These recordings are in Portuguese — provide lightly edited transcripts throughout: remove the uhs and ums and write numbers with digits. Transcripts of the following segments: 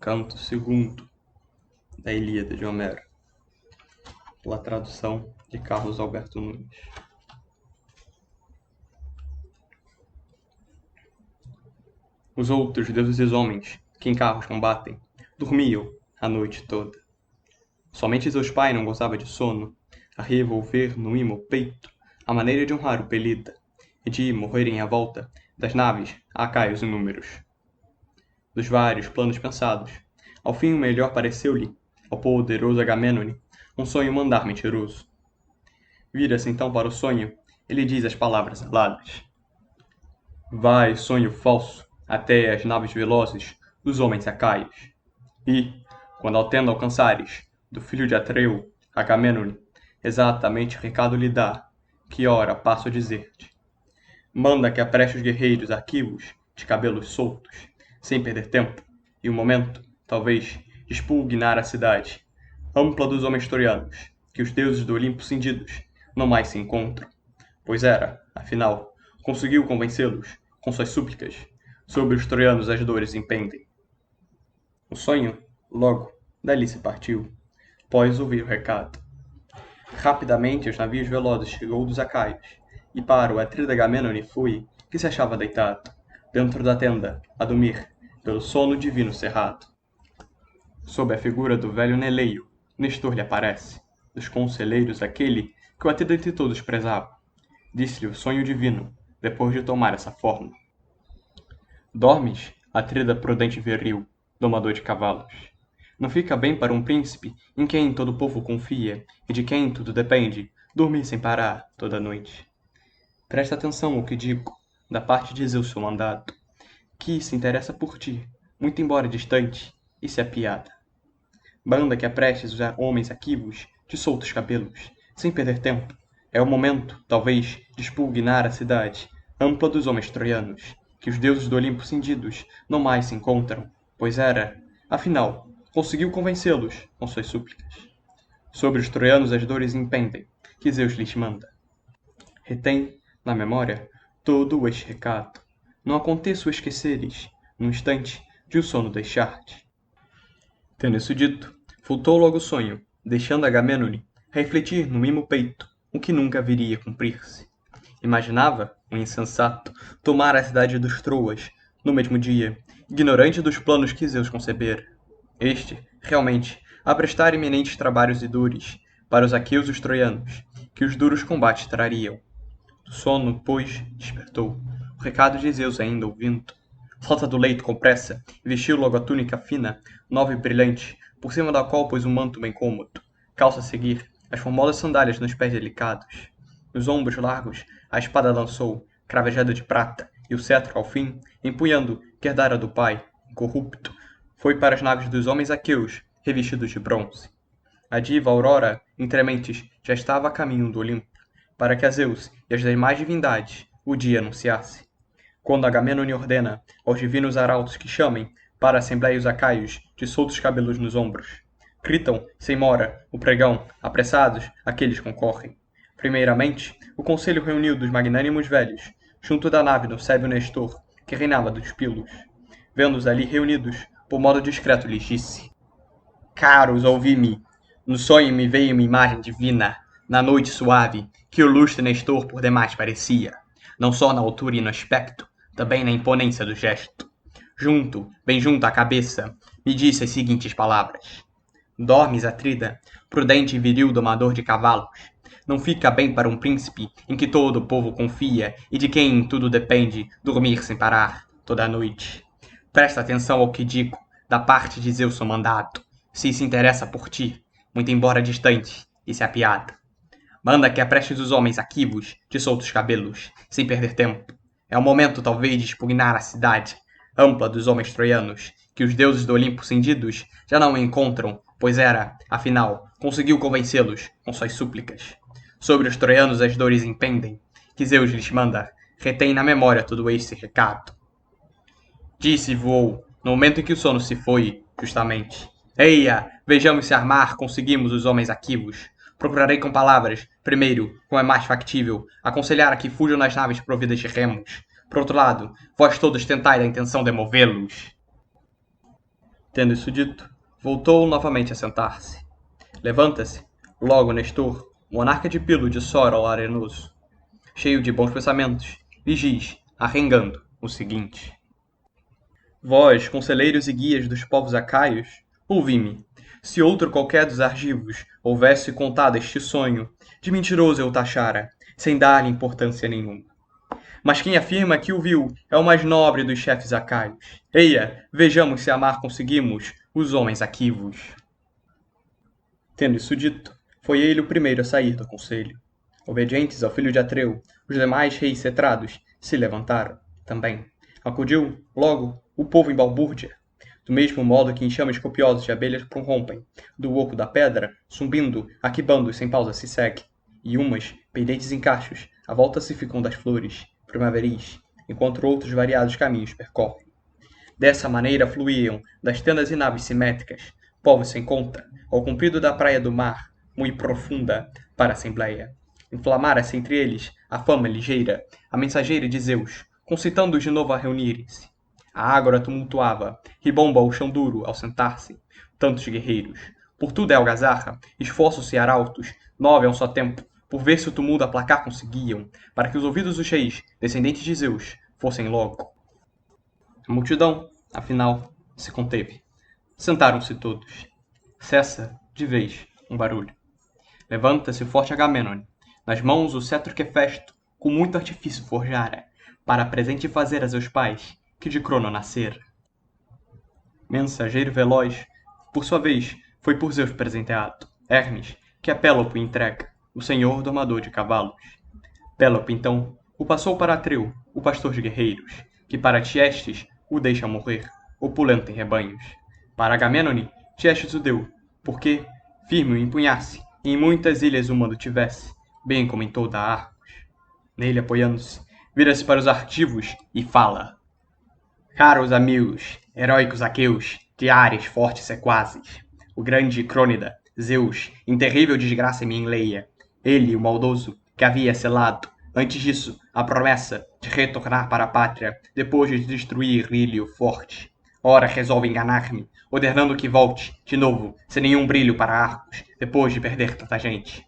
Canto segundo da Ilíada de Homero, pela tradução de Carlos Alberto Nunes. Os outros deuses homens, que em carros combatem, dormiam a noite toda. Somente Zeus Pai não gozava de sono, a revolver no imo peito a maneira de honrar o Pelida, e de morrerem à volta das naves acaios inúmeros. Dos vários planos pensados, ao fim o melhor pareceu-lhe, ao poderoso Agamênone, um sonho mandar mentiroso. Vira-se então para o sonho, ele diz as palavras aladas. Vai, sonho falso, até as naves velozes dos homens acaios. E, quando ao tendo alcançares, do filho de Atreu, Agamênone, exatamente o recado lhe dá, que ora passo a dizer-te. Manda que apreste os guerreiros arquivos de cabelos soltos, sem perder tempo, e um momento, talvez, expugnar a cidade, ampla dos homens troianos, que os deuses do Olimpo cindidos não mais se encontram, pois era, afinal, conseguiu convencê-los, com suas súplicas, sobre os troianos as dores impendem. O sonho, logo, dali se partiu, após ouvir o recado. Rapidamente os navios velozes chegou dos acaios, e para o atrida Agamênone foi, que se achava deitado, dentro da tenda, a dormir, pelo sono divino cerrado. Sob a figura do velho Neleio, Nestor lhe aparece, dos conselheiros aquele que o Atrida entre todos prezava. Disse-lhe o sonho divino, depois de tomar essa forma. Dormes, Atrida prudente e viril, domador de cavalos. Não fica bem para um príncipe em quem todo o povo confia e de quem tudo depende, dormir sem parar toda noite. Presta atenção ao que digo, da parte de Zeus seu mandado, que se interessa por ti, muito embora distante, e se apiada. Banda que aprestes os homens aquivos de soltos cabelos, sem perder tempo. É o momento, talvez, de expugnar a cidade, ampla dos homens troianos, que os deuses do Olimpo cindidos não mais se encontram, pois era, afinal, conseguiu convencê-los com suas súplicas. Sobre os troianos as dores impendem, que Zeus lhes manda. Retém, na memória, todo este recado. Não aconteça o esqueceres, num instante, de o sono deixar-te. Tendo isso dito, voltou logo o sonho, deixando Agamênone refletir no mimo peito o que nunca viria a cumprir-se. Imaginava, o insensato, tomar a cidade dos Troas, no mesmo dia, ignorante dos planos que Zeus concebera. Este, realmente, a prestar iminentes trabalhos e dores para os aqueus e os troianos, que os duros combates trariam. Do sono, pois, despertou, o recado de Zeus ainda ouvindo. Salta do leito com pressa e vestiu logo a túnica fina, nova e brilhante, por cima da qual pôs um manto bem cômodo. Calça a seguir, as formosas sandálias nos pés delicados. Nos ombros largos, a espada lançou, cravejada de prata, e o cetro, ao fim, empunhando, que herdara do pai, incorrupto, foi para as naves dos homens aqueus, revestidos de bronze. A diva Aurora, entre mentes, já estava a caminho do Olimpo, para que a Zeus e as demais divindades o dia anunciasse. Quando Agamênone ordena aos divinos arautos que chamem para a assembleia os acaios de soltos cabelos nos ombros. Gritam, sem mora, o pregão, apressados, aqueles concorrem. Primeiramente, o conselho reuniu dos magnânimos velhos, junto da nave do sévio Nestor, que reinava dos pilos. Vendo-os ali reunidos, por modo discreto lhes disse: Caros, ouvi-me. No sonho me veio uma imagem divina, na noite suave, que o lustre Nestor por demais parecia, não só na altura e no aspecto, também na imponência do gesto. Junto, bem junto à cabeça, me disse as seguintes palavras: Dormes, Atrida, prudente e viril domador de cavalos. Não fica bem para um príncipe em que todo o povo confia e de quem tudo depende, dormir sem parar toda a noite. Presta atenção ao que digo, da parte de Zeus seu mandado, se interessa por ti, muito embora distante, e se apiada. Manda que aprestes os homens aquivos, de soltos cabelos, sem perder tempo. É o momento, talvez, de expugnar a cidade, ampla dos homens troianos, que os deuses do Olimpo cindidos já não encontram, pois era, afinal, conseguiu convencê-los com suas súplicas. Sobre os troianos as dores impendem, que Zeus lhes manda, retém na memória todo este recado. Disse e voou, no momento em que o sono se foi, justamente. Eia, vejamos se armar conseguimos os homens aquivos. Procurarei com palavras, primeiro, como é mais factível, aconselhar a que fujam nas naves providas de remos. Por outro lado, vós todos tentai da intenção de movê-los. Tendo isso dito, voltou novamente a sentar-se. Levanta-se, logo Nestor, monarca de Pilo de Sora arenoso, cheio de bons pensamentos, lhe diz, arrengando, o seguinte: Vós, conselheiros e guias dos povos acaios, ouvi-me. Se outro qualquer dos argivos houvesse contado este sonho, de mentiroso eu taxara, sem dar-lhe importância nenhuma. Mas quem afirma que o viu é o mais nobre dos chefes acaios. Eia, vejamos se amar conseguimos os homens aquivos. Tendo isso dito, foi ele o primeiro a sair do conselho. Obedientes ao filho de Atreu, os demais reis cetrados se levantaram também. Acudiu, logo, o povo em balbúrdia. Do mesmo modo que enxames copiosos de abelhas prorrompem do oco da pedra, zumbindo, arquibando sem pausa se segue. E umas, pendentes em cachos, à volta se ficam das flores, primaveris, enquanto outros variados caminhos percorrem. Dessa maneira fluíam, das tendas e naves simétricas, povos sem conta, ao comprido da praia do mar, muito profunda, para a assembleia. Inflamara-se entre eles a fama ligeira, a mensageira de Zeus, concitando-os de novo a reunirem-se. A ágora tumultuava, ribomba o chão duro ao sentar-se, tantos guerreiros. Por tudo é algazarra, esforços e arautos, nove a um só tempo, por ver se o tumulto aplacar conseguiam, para que os ouvidos dos reis, descendentes de Zeus, fossem logo. A multidão, afinal, se conteve. Sentaram-se todos. Cessa, de vez, um barulho. Levanta-se o forte Agamênone, nas mãos o cetro que Hefesto, com muito artifício forjara, para presente fazer a seus pais, que de Crono nascera. Mensageiro veloz, por sua vez, foi por Zeus presenteado, Hermes, que a Pélope entrega, o senhor domador de cavalos. Pélope, então, o passou para Atreu, o pastor de guerreiros, que para Tiestes o deixa morrer, opulento em rebanhos. Para Agamênone, Tiestes o deu, porque, firme o empunhasse, e em muitas ilhas o mando tivesse, bem como em toda a Argos. Nele apoiando-se, vira-se para os argivos e fala: Caros amigos, heróicos aqueus, de Ares fortes sequazes, o grande Crônida, Zeus, em terrível desgraça me enleia. Ele, o maldoso, que havia selado, antes disso, a promessa de retornar para a pátria, depois de destruir Ílio forte. Ora resolve enganar-me, ordenando que volte, de novo, sem nenhum brilho para Argos, depois de perder tanta gente.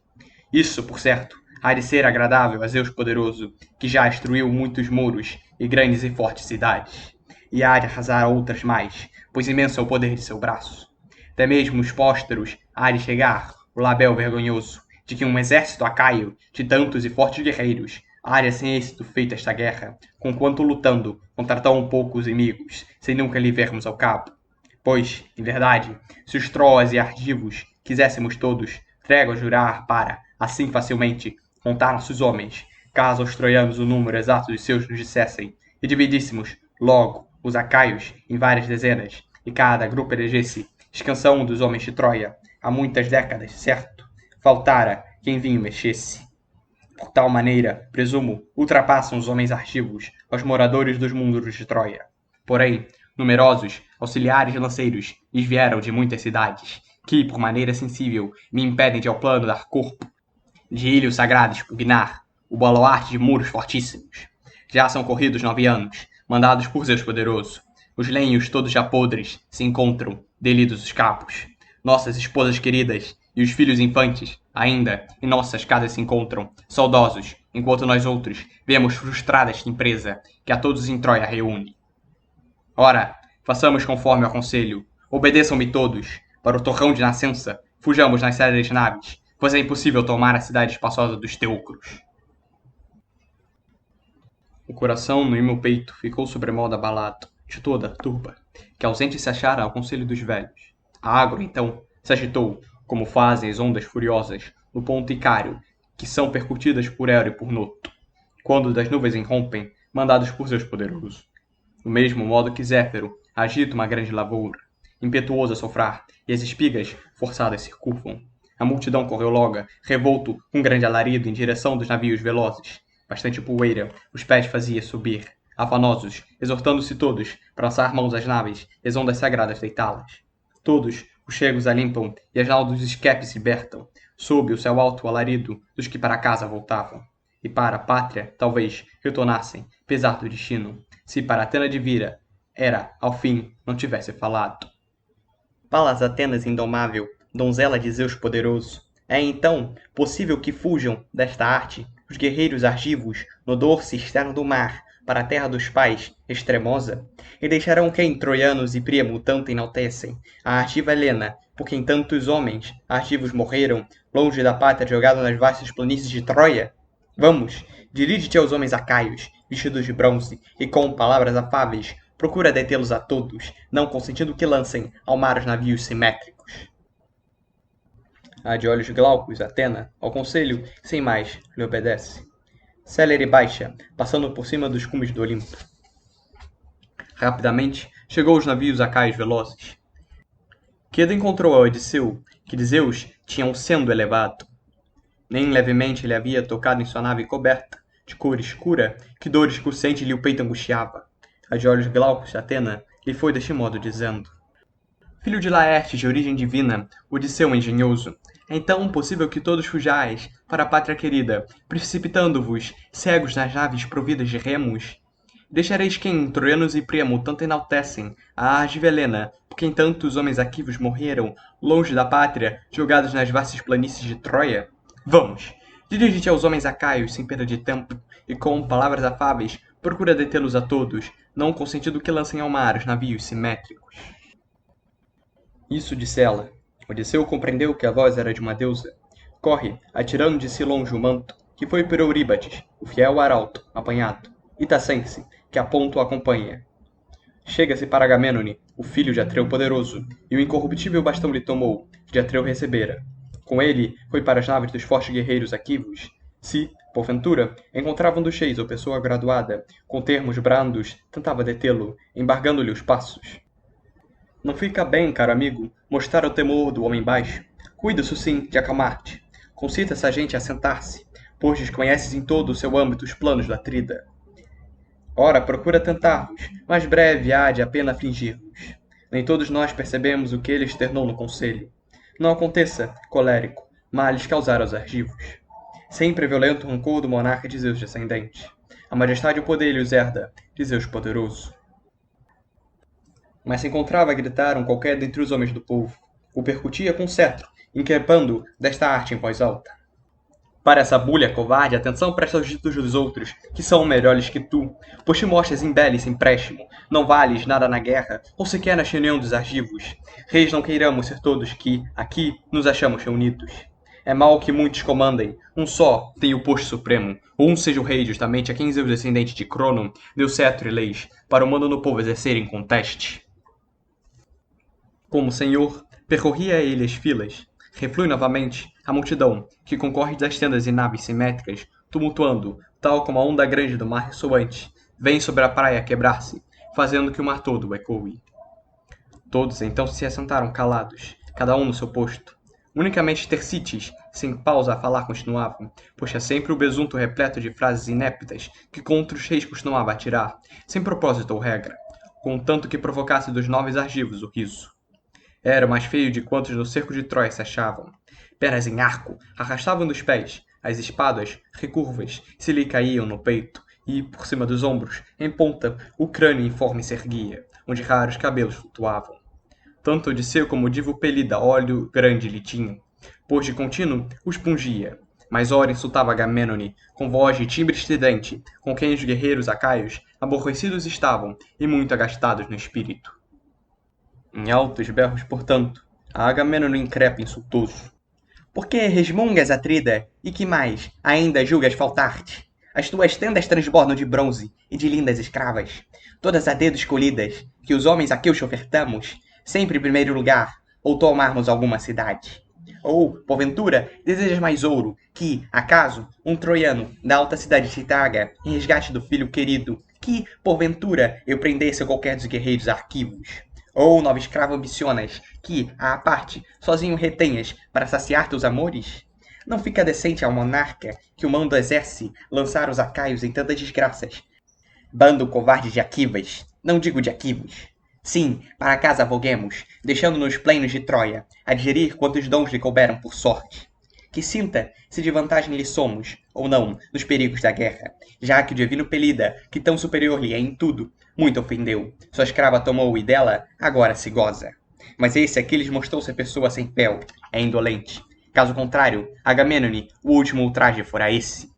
Isso, por certo, há de ser agradável a Zeus poderoso, que já destruiu muitos muros e grandes e fortes cidades, e há de arrasar outras mais, pois imenso é o poder de seu braço. Até mesmo os pósteros há de chegar o labéu vergonhoso, de que um exército acaio, de tantos e fortes guerreiros, área sem êxito feita esta guerra, conquanto lutando contra tão poucos inimigos, sem nunca lhe vermos ao cabo. Pois, em verdade, se os Troas e Argivos quiséssemos todos trégua jurar para, assim facilmente, contar nossos homens, caso aos troianos o número exato dos seus nos dissessem, e dividíssemos, logo, os acaios em várias dezenas, e cada grupo elegesse, descansão um dos homens de Troia, há muitas décadas, certo, faltara quem vinho mexesse. Por tal maneira, presumo, ultrapassam os homens argivos aos moradores dos mundos de Troia. Porém, numerosos, auxiliares e lanceiros lhes vieram de muitas cidades, que, por maneira sensível, me impedem de ao plano dar corpo, de ilhos sagrados expugnar, o baluarte de muros fortíssimos. Já são corridos 9 anos, mandados por Zeus poderoso. Os lenhos todos já podres se encontram, delidos os capos. Nossas esposas queridas e os filhos infantes, ainda, em nossas casas se encontram, saudosos, enquanto nós outros vemos frustrada esta empresa, que a todos em Troia reúne. Ora, façamos conforme o aconselho, obedeçam-me todos, para o torrão de nascença, fujamos nas sérias naves, pois é impossível tomar a cidade espaçosa dos teucros. O coração no meu peito ficou sobremodo abalado, de toda a turba, que ausente se achara ao conselho dos velhos. A água, então, se agitou, como fazem as ondas furiosas, no ponto Icário, que são percutidas por Hélio e por Noto, quando das nuvens irrompem, mandados por Zeus poderoso. Do mesmo modo que Zéfiro agita uma grande lavoura, impetuoso a sofrar, e as espigas forçadas se curvam. A multidão correu logo, revolto, com grande alarido em direção dos navios velozes. Bastante poeira os pés fazia subir, afanosos, exortando-se todos para lançar mãos às naves e as ondas sagradas deitá-las. Todos os chegos a limpam e as nau dos esquepes libertam, sob o céu alto alarido dos que para casa voltavam. E para a pátria, talvez, retornassem, pesar do destino, se para Atena de Vira era, ao fim, não tivesse falado. Palas Atenas indomável, donzela de Zeus poderoso. É então possível que fujam desta arte os guerreiros argivos no dorso externo do mar, para a terra dos pais, extremosa? E deixarão quem troianos e Príamo tanto enaltecem, a argiva Helena, por quem tantos homens argivos morreram, longe da pátria jogado nas vastas planícies de Troia? Vamos, dirige-te aos homens acaios, vestidos de bronze, e com palavras afáveis, procura detê-los a todos, não consentindo que lancem ao mar os navios simétricos. A de olhos glaucos, Atena, ao conselho, sem mais, lhe obedece. Célere baixa, passando por cima dos cumes do Olimpo. Rapidamente, chegou os navios acaios velozes. Quedo encontrou a Odisseu, que de Zeus tinha um sendo elevado. Nem levemente ele havia tocado em sua nave coberta, de cor escura, que dor excruciante lhe o peito angustiava. A de olhos glaucos, Atena, lhe foi deste modo dizendo: Filho de Laertes, de origem divina, Odisseu engenhoso, é então possível que todos fujais para a pátria querida, precipitando-vos, cegos nas naves providas de remos? Deixareis quem troianos e Príamo tanto enaltecem, a argiva Helena, por quem tantos homens aquivos morreram, longe da pátria, jogados nas vastas planícies de Troia? Vamos, dirige-te aos homens acaios sem perda de tempo, e com palavras afáveis, procura detê-los a todos, não consentindo que lancem ao mar os navios simétricos. Isso disse ela. Odisseu compreendeu que a voz era de uma deusa. Corre, atirando de si longe o manto, que foi por Euríbates, o fiel arauto, apanhado, e Tacense, que a ponto o acompanha. Chega-se para Agamênone, o filho de Atreu poderoso, e o incorruptível bastão lhe tomou, que de Atreu recebera. Com ele foi para as naves dos fortes guerreiros aquivos. Se, porventura, encontravam do Cheis ou pessoa graduada, com termos brandos, tentava detê-lo, embargando-lhe os passos. Não fica bem, caro amigo, mostrar o temor do homem baixo. Cuida-se sim de acalmar-te. Concita essa gente a sentar-se, pois desconheces em todo o seu âmbito os planos da Atrida. Ora, procura tentar-vos, mas breve há de a pena fingir-vos. Nem todos nós percebemos o que ele externou no conselho. Não aconteça, colérico, males causar aos argivos. Sempre violento o rancor do monarca de Zeus descendente. A majestade e o poder lhe os herda, de Zeus poderoso. Mas se encontrava a gritar um qualquer dentre os homens do povo. O percutia com cetro, increpando desta arte em voz alta. Para essa bulha covarde, atenção presta aos ditos dos outros, que são melhores que tu, pois te mostras imbele sem empréstimo, não vales nada na guerra, ou sequer na reunião dos argivos. Reis não queiramos ser todos que, aqui, nos achamos reunidos. É mal que muitos comandem, um só tem o posto supremo, ou um seja o rei justamente a quem Zeus descendente de Crono deu cetro e leis, para o mando no povo exercerem com teste. Como senhor, percorria ele as filas. Reflui novamente a multidão, que concorre das tendas e naves simétricas, tumultuando, tal como a onda grande do mar ressoante, vem sobre a praia quebrar-se, fazendo que o mar todo ecoe. Todos então se assentaram calados, cada um no seu posto. Unicamente Tersites, sem pausa a falar, continuava, pois tinha sempre o besunto repleto de frases inéptas que contra os reis costumava atirar, sem propósito ou regra, contanto que provocasse dos nobres argivos o riso. Era o mais feio de quantos no cerco de Troia se achavam. Pernas em arco, arrastavam dos pés, as espadas, recurvas, se lhe caíam no peito, e, por cima dos ombros, em ponta, o crânio informe se erguia, onde raros cabelos flutuavam. Tanto Odisseu como o divo Pelida óleo grande lhe tinham, pois de contínuo os pungia. Mas ora insultava Agamênone, com voz de timbre estridente, com quem os guerreiros acaios aborrecidos estavam e muito agastados no espírito. Em altos berros, portanto, a Agamênone increpa insultoso. Por que resmungas, Atrida, e que mais, ainda julgas faltar-te? As tuas tendas transbordam de bronze e de lindas escravas, todas a dedo escolhidas, que os homens aqueus te ofertamos, sempre em primeiro lugar, ou tomarmos alguma cidade. Ou, porventura, desejas mais ouro, que, acaso, um troiano da alta cidade de Citaga, em resgate do filho querido, que, porventura, eu prendesse a qualquer dos guerreiros arquivos. Ou, novo escravo ambicionas, que, à parte, sozinho retenhas para saciar teus amores? Não fica decente ao monarca, que o mando exerce, lançar os acaios em tantas desgraças. Bando covarde de Aquivas, não digo de Aquivos. Sim, para casa voguemos, deixando-nos plenos de Troia, a digerir quantos dons lhe couberam por sorte. Que sinta, se de vantagem lhe somos, ou não, nos perigos da guerra, já que o divino Pelida, que tão superior lhe é em tudo, muito ofendeu, sua escrava tomou e dela agora se goza. Mas esse Aquiles mostrou ser pessoa sem fel, é indolente. Caso contrário, Agamênone, o último ultraje fora esse.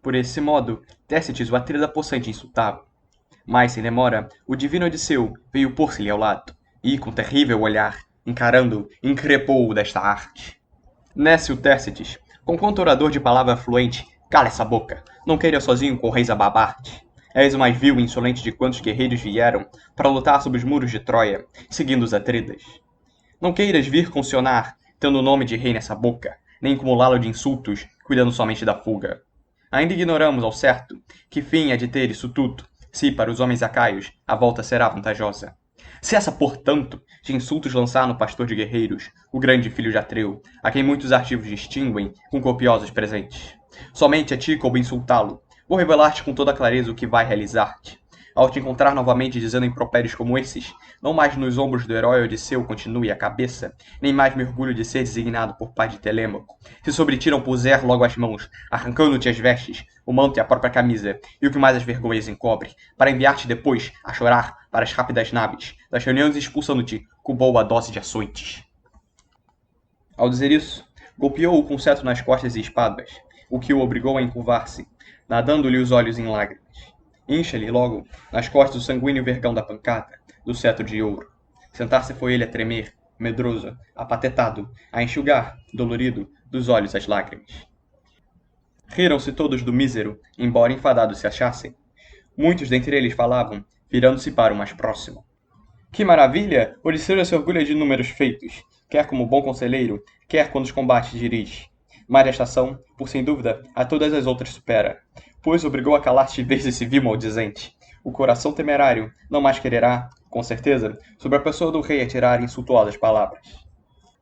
Por esse modo, Tércites o atrida possante insultava. Mas, sem demora, o divino Odisseu veio pôr-se-lhe ao lado, e, com terrível olhar, encarando-o, increpou-o desta arte. Nesce o Tércites, com quanto orador de palavra fluente, cala essa boca, não queira sozinho com o rei Zababarte. És o mais vil e insolente de quantos guerreiros vieram para lutar sob os muros de Troia, seguindo os Atridas. Não queiras vir concionar, tendo o nome de rei nessa boca, nem acumulá-lo de insultos, cuidando somente da fuga. Ainda ignoramos, ao certo, que fim há de ter isso tudo, se, para os homens acaios, a volta será vantajosa. Cessa, portanto, de insultos lançar no pastor de guerreiros, o grande filho de Atreu, a quem muitos artigos distinguem com copiosos presentes. Somente a ti coube insultá-lo. Vou revelar-te com toda clareza o que vai realizar-te. Ao te encontrar novamente dizendo impropérios como esses, não mais nos ombros do herói Odisseu continue a cabeça, nem mais me orgulho de ser designado por pai de Telêmaco. Se sobre ti não puser logo as mãos, arrancando-te as vestes, o manto e a própria camisa, e o que mais as vergonhas encobre, para enviar-te depois a chorar para as rápidas naves, das reuniões expulsando-te com boa dose de açoites. Ao dizer isso, golpeou-o com cetro nas costas e espáduas, o que o obrigou a encurvar-se, nadando-lhe os olhos em lágrimas. Incha-lhe, logo, nas costas o sanguíneo vergão da pancada, do cetro de ouro. Sentar-se foi ele a tremer, medroso, apatetado, a enxugar, dolorido, dos olhos as lágrimas. Riram-se todos do mísero, embora enfadados se achassem. Muitos dentre eles falavam, virando-se para o mais próximo. Que maravilha! Odisseu se orgulha de inúmeros feitos, quer como bom conselheiro, quer quando os combates dirige. Mas esta ação, por sem dúvida, a todas as outras supera, pois obrigou a calar-te de vez esse vil maldizente. O coração temerário não mais quererá, com certeza, sobre a pessoa do rei atirar insultuosas palavras.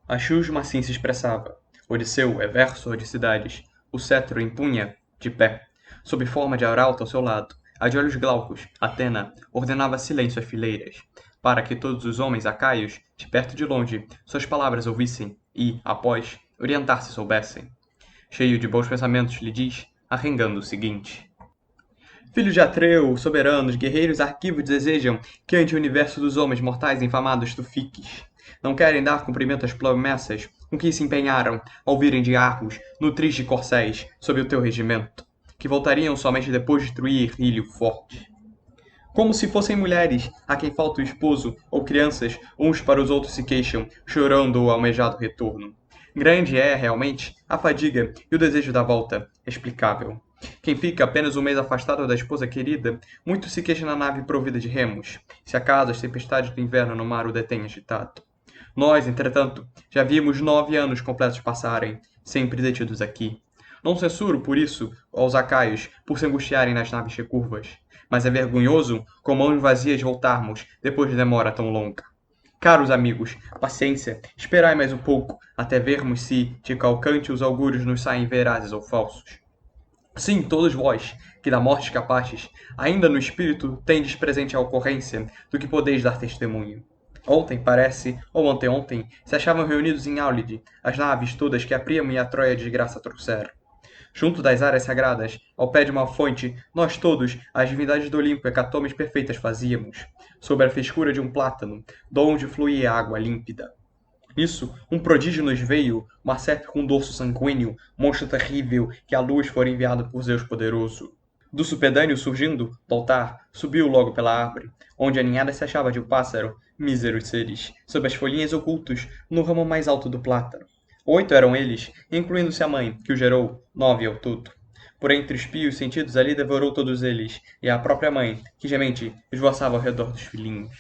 A chusma assim se expressava. Odisseu é verso de cidades, o cetro empunha, de pé, sob forma de arauto ao seu lado. A de olhos glaucos, Atena ordenava silêncio às fileiras, para que todos os homens acaios, de perto e de longe, suas palavras ouvissem e, após, orientar-se soubessem. Cheio de bons pensamentos, lhe diz, arrengando o seguinte. Filhos de Atreu, soberanos, guerreiros arquivos desejam que ante o universo dos homens mortais infamados tu fiques. Não querem dar cumprimento às promessas com que se empenharam ao virem de Argos, nutris de corcéis, sob o teu regimento, que voltariam somente depois de destruir Ilho forte. Como se fossem mulheres, a quem falta o esposo, ou crianças, uns para os outros se queixam, chorando o almejado retorno. Grande é, realmente, a fadiga e o desejo da volta, explicável. Quem fica apenas um mês afastado da esposa querida, muito se queixa na nave provida de remos, se acaso as tempestades do inverno no mar o detêm agitado. Nós, entretanto, já vimos 9 anos completos passarem, sempre detidos aqui. Não censuro, por isso, aos acaios, por se angustiarem nas naves recurvas, mas é vergonhoso, com mãos vazias voltarmos, depois de demora tão longa. Caros amigos, paciência, esperai mais um pouco, até vermos se, de calcante, os augúrios nos saem verazes ou falsos. Sim, todos vós, que da morte escapastes, ainda no espírito tendes presente a ocorrência do que podeis dar testemunho. Ontem, parece, ou anteontem, se achavam reunidos em Áulide, as naves todas que a Príamo e a Troia de desgraça trouxeram. Junto das áreas sagradas, ao pé de uma fonte, nós todos, as divindades do Olimpo hecatombes perfeitas fazíamos, sob a frescura de um plátano, donde fluía água límpida. Nisso, um prodígio nos veio, uma serpe com dorso sanguíneo, monstro terrível, que à luz fora enviado por Zeus poderoso. Do supedâneo surgindo, do altar, subiu logo pela árvore, onde aninhada se achava de um pássaro, míseros seres, sob as folhinhas ocultos, no ramo mais alto do plátano. 8 eram eles, incluindo-se a mãe, que o gerou, 9 ao todo. Por entre os pios sentidos ali devorou todos eles, e a própria mãe, que gemente, esvoaçava ao redor dos filhinhos.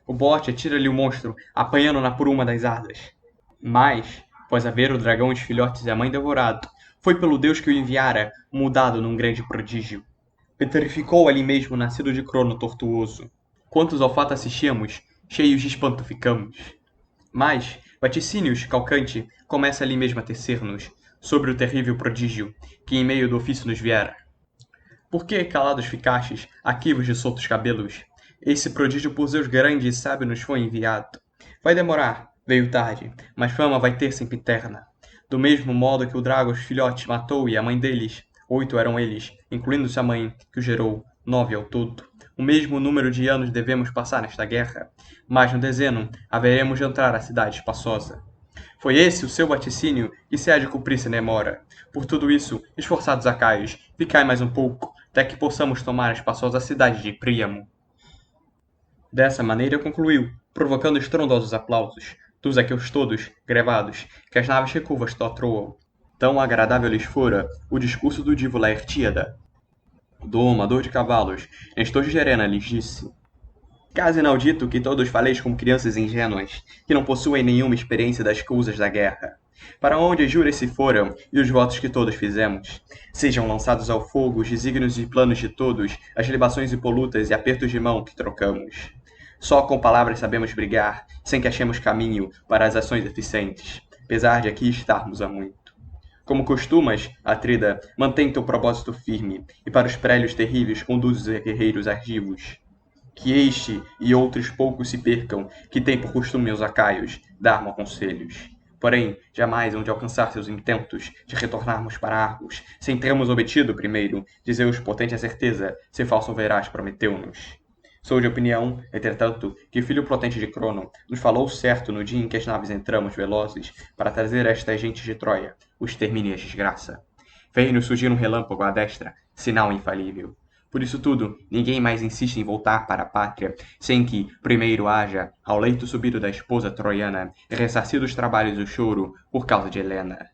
O bote atira-lhe o monstro, apanhando-na por uma das asas. Mas, após haver o dragão e os filhotes e a mãe devorado, foi pelo Deus que o enviara, mudado num grande prodígio. Petrificou ali mesmo nascido de Crono tortuoso. Quantos ao fato assistíamos, cheios de espanto ficamos. Mas, vaticínios, calcante, começa ali mesmo a tecer-nos, sobre o terrível prodígio, que em meio do ofício nos viera. Por que calados ficastes, arquivos de soltos cabelos? Esse prodígio por Zeus grande e sábio nos foi enviado. Vai demorar, veio tarde, mas fama vai ter sempre eterna. Do mesmo modo que o drago os filhotes matou e a mãe deles, 8 eram eles, incluindo-se a mãe, que o gerou, 9 ao todo. o mesmo número de anos devemos passar nesta guerra, mas no dezeno haveremos de entrar à cidade espaçosa. Foi esse o seu vaticínio que se há de cumprir sem demora. Por tudo isso, esforçados acaios, ficai mais um pouco, até que possamos tomar a espaçosa cidade de Príamo. Dessa maneira concluiu, provocando estrondosos aplausos, dos aqueus todos, grevados, que as naves recurvas totroam. Tão agradável lhes fora o discurso do divo Laertíada. O domador de cavalos, Nestor de Gerena, lhes disse: Caso inaudito que todos faleis como crianças ingênuas, que não possuem nenhuma experiência das coisas da guerra. Para onde as juras se foram e os votos que todos fizemos? Sejam lançados ao fogo os desígnios e planos de todos, as libações impolutas e apertos de mão que trocamos. Só com palavras sabemos brigar, sem que achemos caminho para as ações eficientes, apesar de aqui estarmos há muito. Como costumas, Atrida, mantém teu propósito firme, e para os prélios terríveis conduz os guerreiros argivos. Que este e outros poucos se percam, que têm por costume os acaios, dar-me conselhos. Porém, jamais hão de alcançar seus intentos de retornarmos para Argos, sem termos obtido primeiro, de Zeus potente a certeza, se falso veraz prometeu-nos. Sou de opinião, entretanto, que o filho potente de Crono nos falou certo no dia em que as naves entramos velozes para trazer a esta gente de Troia o extermínio e a desgraça. Fez-nos surgir um relâmpago à destra, sinal infalível. Por isso tudo, ninguém mais insiste em voltar para a pátria, sem que, primeiro haja, ao leito subido da esposa troiana, ressarcido os trabalhos e o choro por causa de Helena.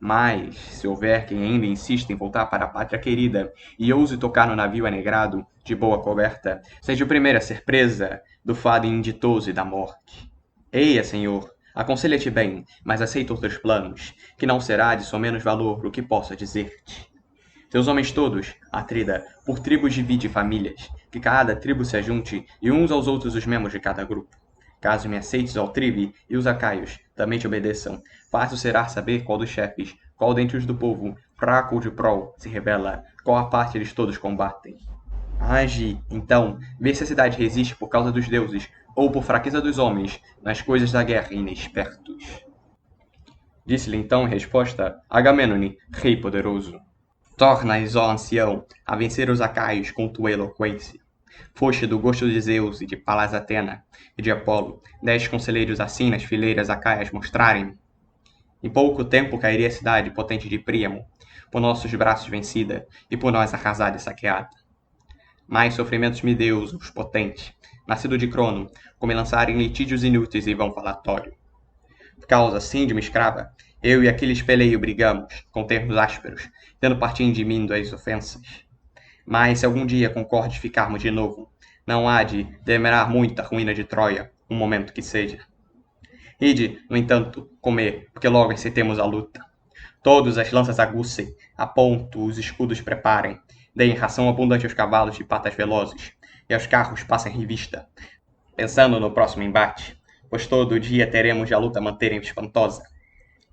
Mas, se houver quem ainda insista em voltar para a pátria querida e ouse tocar no navio anegrado, de boa coberta, seja o primeiro a ser presa do fado inditoso e da morte. Eia, senhor, aconselha-te bem, mas aceita outros planos, que não será de somenos valor o que possa dizer-te. Teus homens todos, Atrida, por tribos divide famílias, que cada tribo se ajunte e uns aos outros os membros de cada grupo. Caso me aceites ao tribe e os acaios também te obedeçam, fácil será saber qual dos chefes, qual dentre os do povo, fraco ou de prol, se rebela, qual a parte eles todos combatem. Age, então, vê se a cidade resiste por causa dos deuses, ou por fraqueza dos homens, nas coisas da guerra inexpertos. Disse-lhe então em resposta Agamênone, rei poderoso. Tornas, ó ancião, a vencer os acaios com tua eloquência. Foste do gosto de Zeus e de Palas Atena e de Apolo, 10 conselheiros assim nas fileiras acaias mostrarem-me. Em pouco tempo cairia a cidade potente de Príamo, por nossos braços vencida e por nós arrasada e saqueada. Mais sofrimentos me deu os potentes, nascido de Crono, como me lançar em litígios inúteis e vão falatório. Por causa assim de uma escrava, eu e aquele peleio brigamos, com termos ásperos, tendo partindo de mim das ofensas. Mas se algum dia concordes ficarmos de novo, não há de demorar muito a ruína de Troia, um momento que seja. Ide, no entanto, comer, porque logo encetemos a luta. Todos as lanças aguçem, a ponto os escudos preparem, deem ração abundante aos cavalos de patas velozes, e aos carros passem revista, pensando no próximo embate, pois todo dia teremos de a luta manterem espantosa.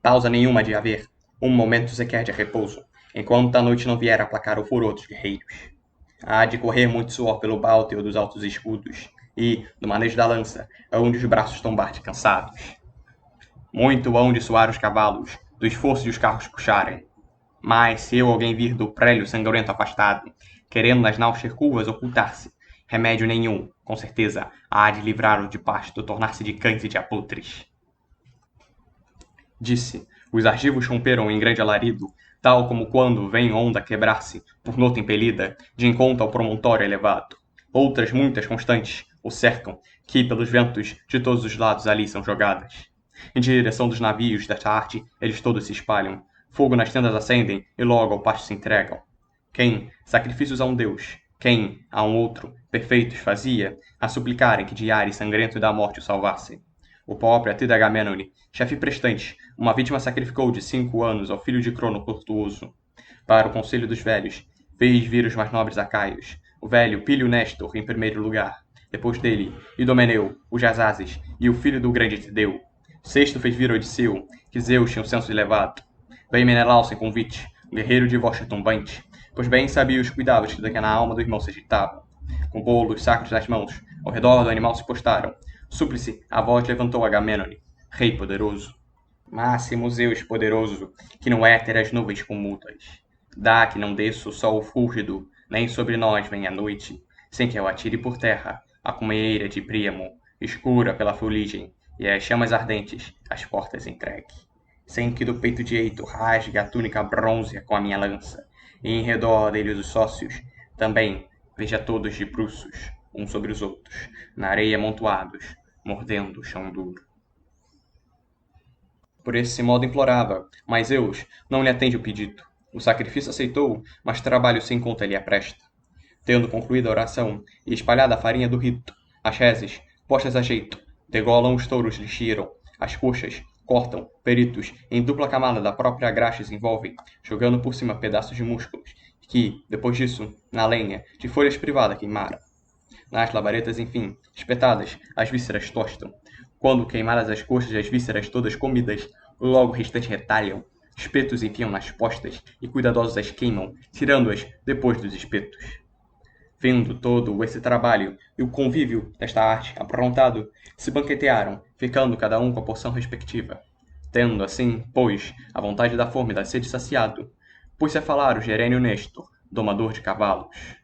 Pausa nenhuma de haver, um momento sequer de repouso, enquanto a noite não vier aplacar o furor dos guerreiros. Há de correr muito suor pelo bálteo dos altos escudos, e, no manejo da lança, hão de os braços tombar de cansados. Muito hão de suar os cavalos, do esforço de os carros puxarem. Mas, se eu alguém vir do prélio sangrento afastado, querendo nas náuseas curvas ocultar-se, remédio nenhum, com certeza, há de livrar-o de pasto, tornar-se de cães e de abutres. Disse, os argivos romperam em grande alarido, tal como quando vem onda quebrar-se, por nota impelida, de encontro ao promontório elevado. Outras muitas constantes o cercam, que pelos ventos de todos os lados ali são jogadas. Em direção dos navios desta arte, eles todos se espalham, fogo nas tendas acendem e logo ao pasto se entregam. Quem, sacrifícios a um deus, quem, a um outro, perfeitos fazia, a suplicarem que de Ares sangrento da morte o salvassem. O próprio Atrida Agamênone, chefe prestante, uma vítima sacrificou de 5 anos ao filho de Crono tortuoso. Para o conselho dos velhos, fez vir os mais nobres acaios, o velho Pílio Néstor em primeiro lugar, depois dele, Idomeneu, os Jazases e o filho do grande Tideu. Sexto fez vir Odisseu, que Zeus tinha um senso elevado. Veio Menelau sem convite, um guerreiro de voz retumbante, pois bem sabia os cuidados que na alma do irmão se agitavam. Com bolos sacros nas mãos, ao redor do animal se postaram. Súplice, a voz levantou Agamênone, rei poderoso. Máximo Zeus poderoso, que no éter as nuvens comultas. Dá que não desça o sol fúlgido, nem sobre nós vem a noite, sem que eu atire por terra a cumeira de Príamo, escura pela fuligem, e as chamas ardentes, as portas entregue. Sem que do peito direito rasgue a túnica brônzea com a minha lança, e em redor deles os sócios, também veja todos de bruços, uns sobre os outros, na areia amontoados, mordendo o chão duro. Por esse modo implorava, mas Zeus não lhe atende o pedido. O sacrifício aceitou, mas trabalho sem conta lhe apresta. Tendo concluída a oração e espalhada a farinha do rito, as reses, postas a jeito, degolam os touros lhe tiram, as coxas, cortam, peritos, em dupla camada da própria graxa envolvem, jogando por cima pedaços de músculos, que, depois disso, na lenha, de folhas privadas queimaram. Nas labaredas, enfim, espetadas, as vísceras tostam. Quando queimadas as coxas e as vísceras todas comidas, logo o restante retalham. Espetos enfiam nas postas e cuidadosos as queimam, tirando-as depois dos espetos. Vendo todo esse trabalho e o convívio desta arte aprontado, se banquetearam, ficando cada um com a porção respectiva. Tendo, assim, pois, a vontade da fome e da sede saciado, pôs-se a falar o Gerênio Néstor, domador de cavalos.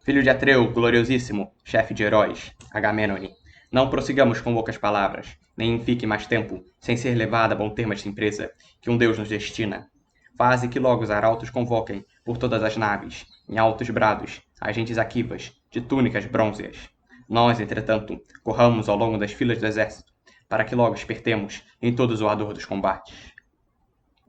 Filho de Atreu, gloriosíssimo, chefe de heróis, Agamênone, não prossigamos com loucas palavras, nem fique mais tempo, sem ser levada a bom termo esta empresa, que um Deus nos destina. Faze que logo os arautos convoquem, por todas as naves, em altos brados, agentes aquivas, de túnicas brônzeas. Nós, entretanto, corramos ao longo das filas do exército, para que logo espertemos em todos o ardor dos combates.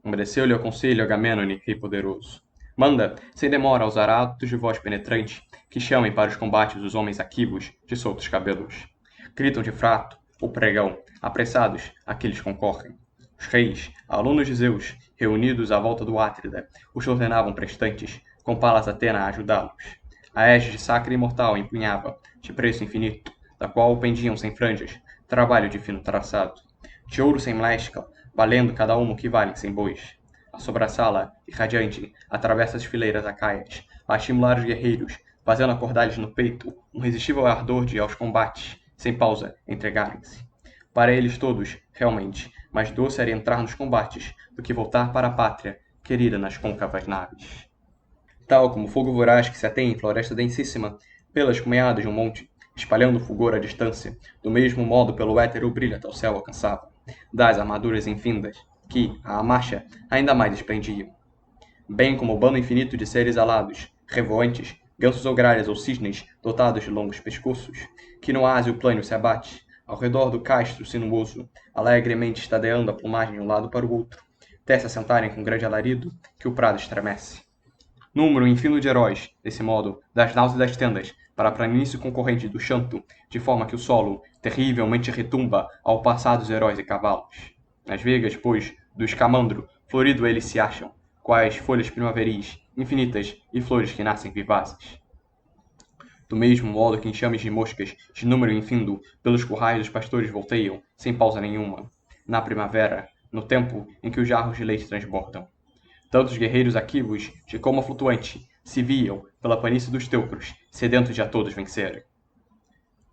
Obedeceu-lhe ao conselho Agamênone, rei poderoso. Manda, sem demora, aos arautos de voz penetrante, que chamem para os combates os homens aquivos de soltos cabelos. Gritam de frato, ou pregão, apressados, aqueles concorrem. Os reis, alunos de Zeus, reunidos à volta do Átrida, os ordenavam prestantes, com Palas Atena a ajudá-los. A égide sacra e imortal empunhava, de preço infinito, da qual pendiam sem franjas, trabalho de fino traçado. De ouro sem mlesca, valendo cada um o que valem sem bois. A sobraçala, irradiante, atravessa as fileiras acaias, a estimular os guerreiros, fazendo acordar-lhes no peito um irresistível ardor de ir aos combates, sem pausa, entregarem-se. Para eles todos, realmente, mais doce era entrar nos combates do que voltar para a pátria, querida nas côncavas naves. Tal como o fogo voraz que se atém em floresta densíssima, pelas cumeadas de um monte, espalhando fulgor à distância, do mesmo modo pelo éter o brilho até o céu alcançava, das armaduras infindas, que, à marcha, ainda mais esplendiam. Bem como o bando infinito de seres alados, revoantes, gansos ou gralhas ou cisnes dotados de longos pescoços, que no ázio plânio se abate, ao redor do castro sinuoso, alegremente estadeando a plumagem de um lado para o outro, até se assentarem com grande alarido, que o prado estremece. Número infino de heróis, desse modo, das naus e das tendas, para a planície concorrente do chanto, de forma que o solo terrivelmente retumba ao passar dos heróis e cavalos. Nas veigas, pois, do escamandro, florido eles se acham, quais folhas primaveris, infinitas, e flores que nascem vivazes. Do mesmo modo que enxames de moscas, de número infindo, pelos currais dos pastores volteiam, sem pausa nenhuma, na primavera, no tempo em que os jarros de leite transbordam. Tantos guerreiros aquivos, de coma flutuante, se viam, pela planície dos teucros, sedentos de a todos vencerem.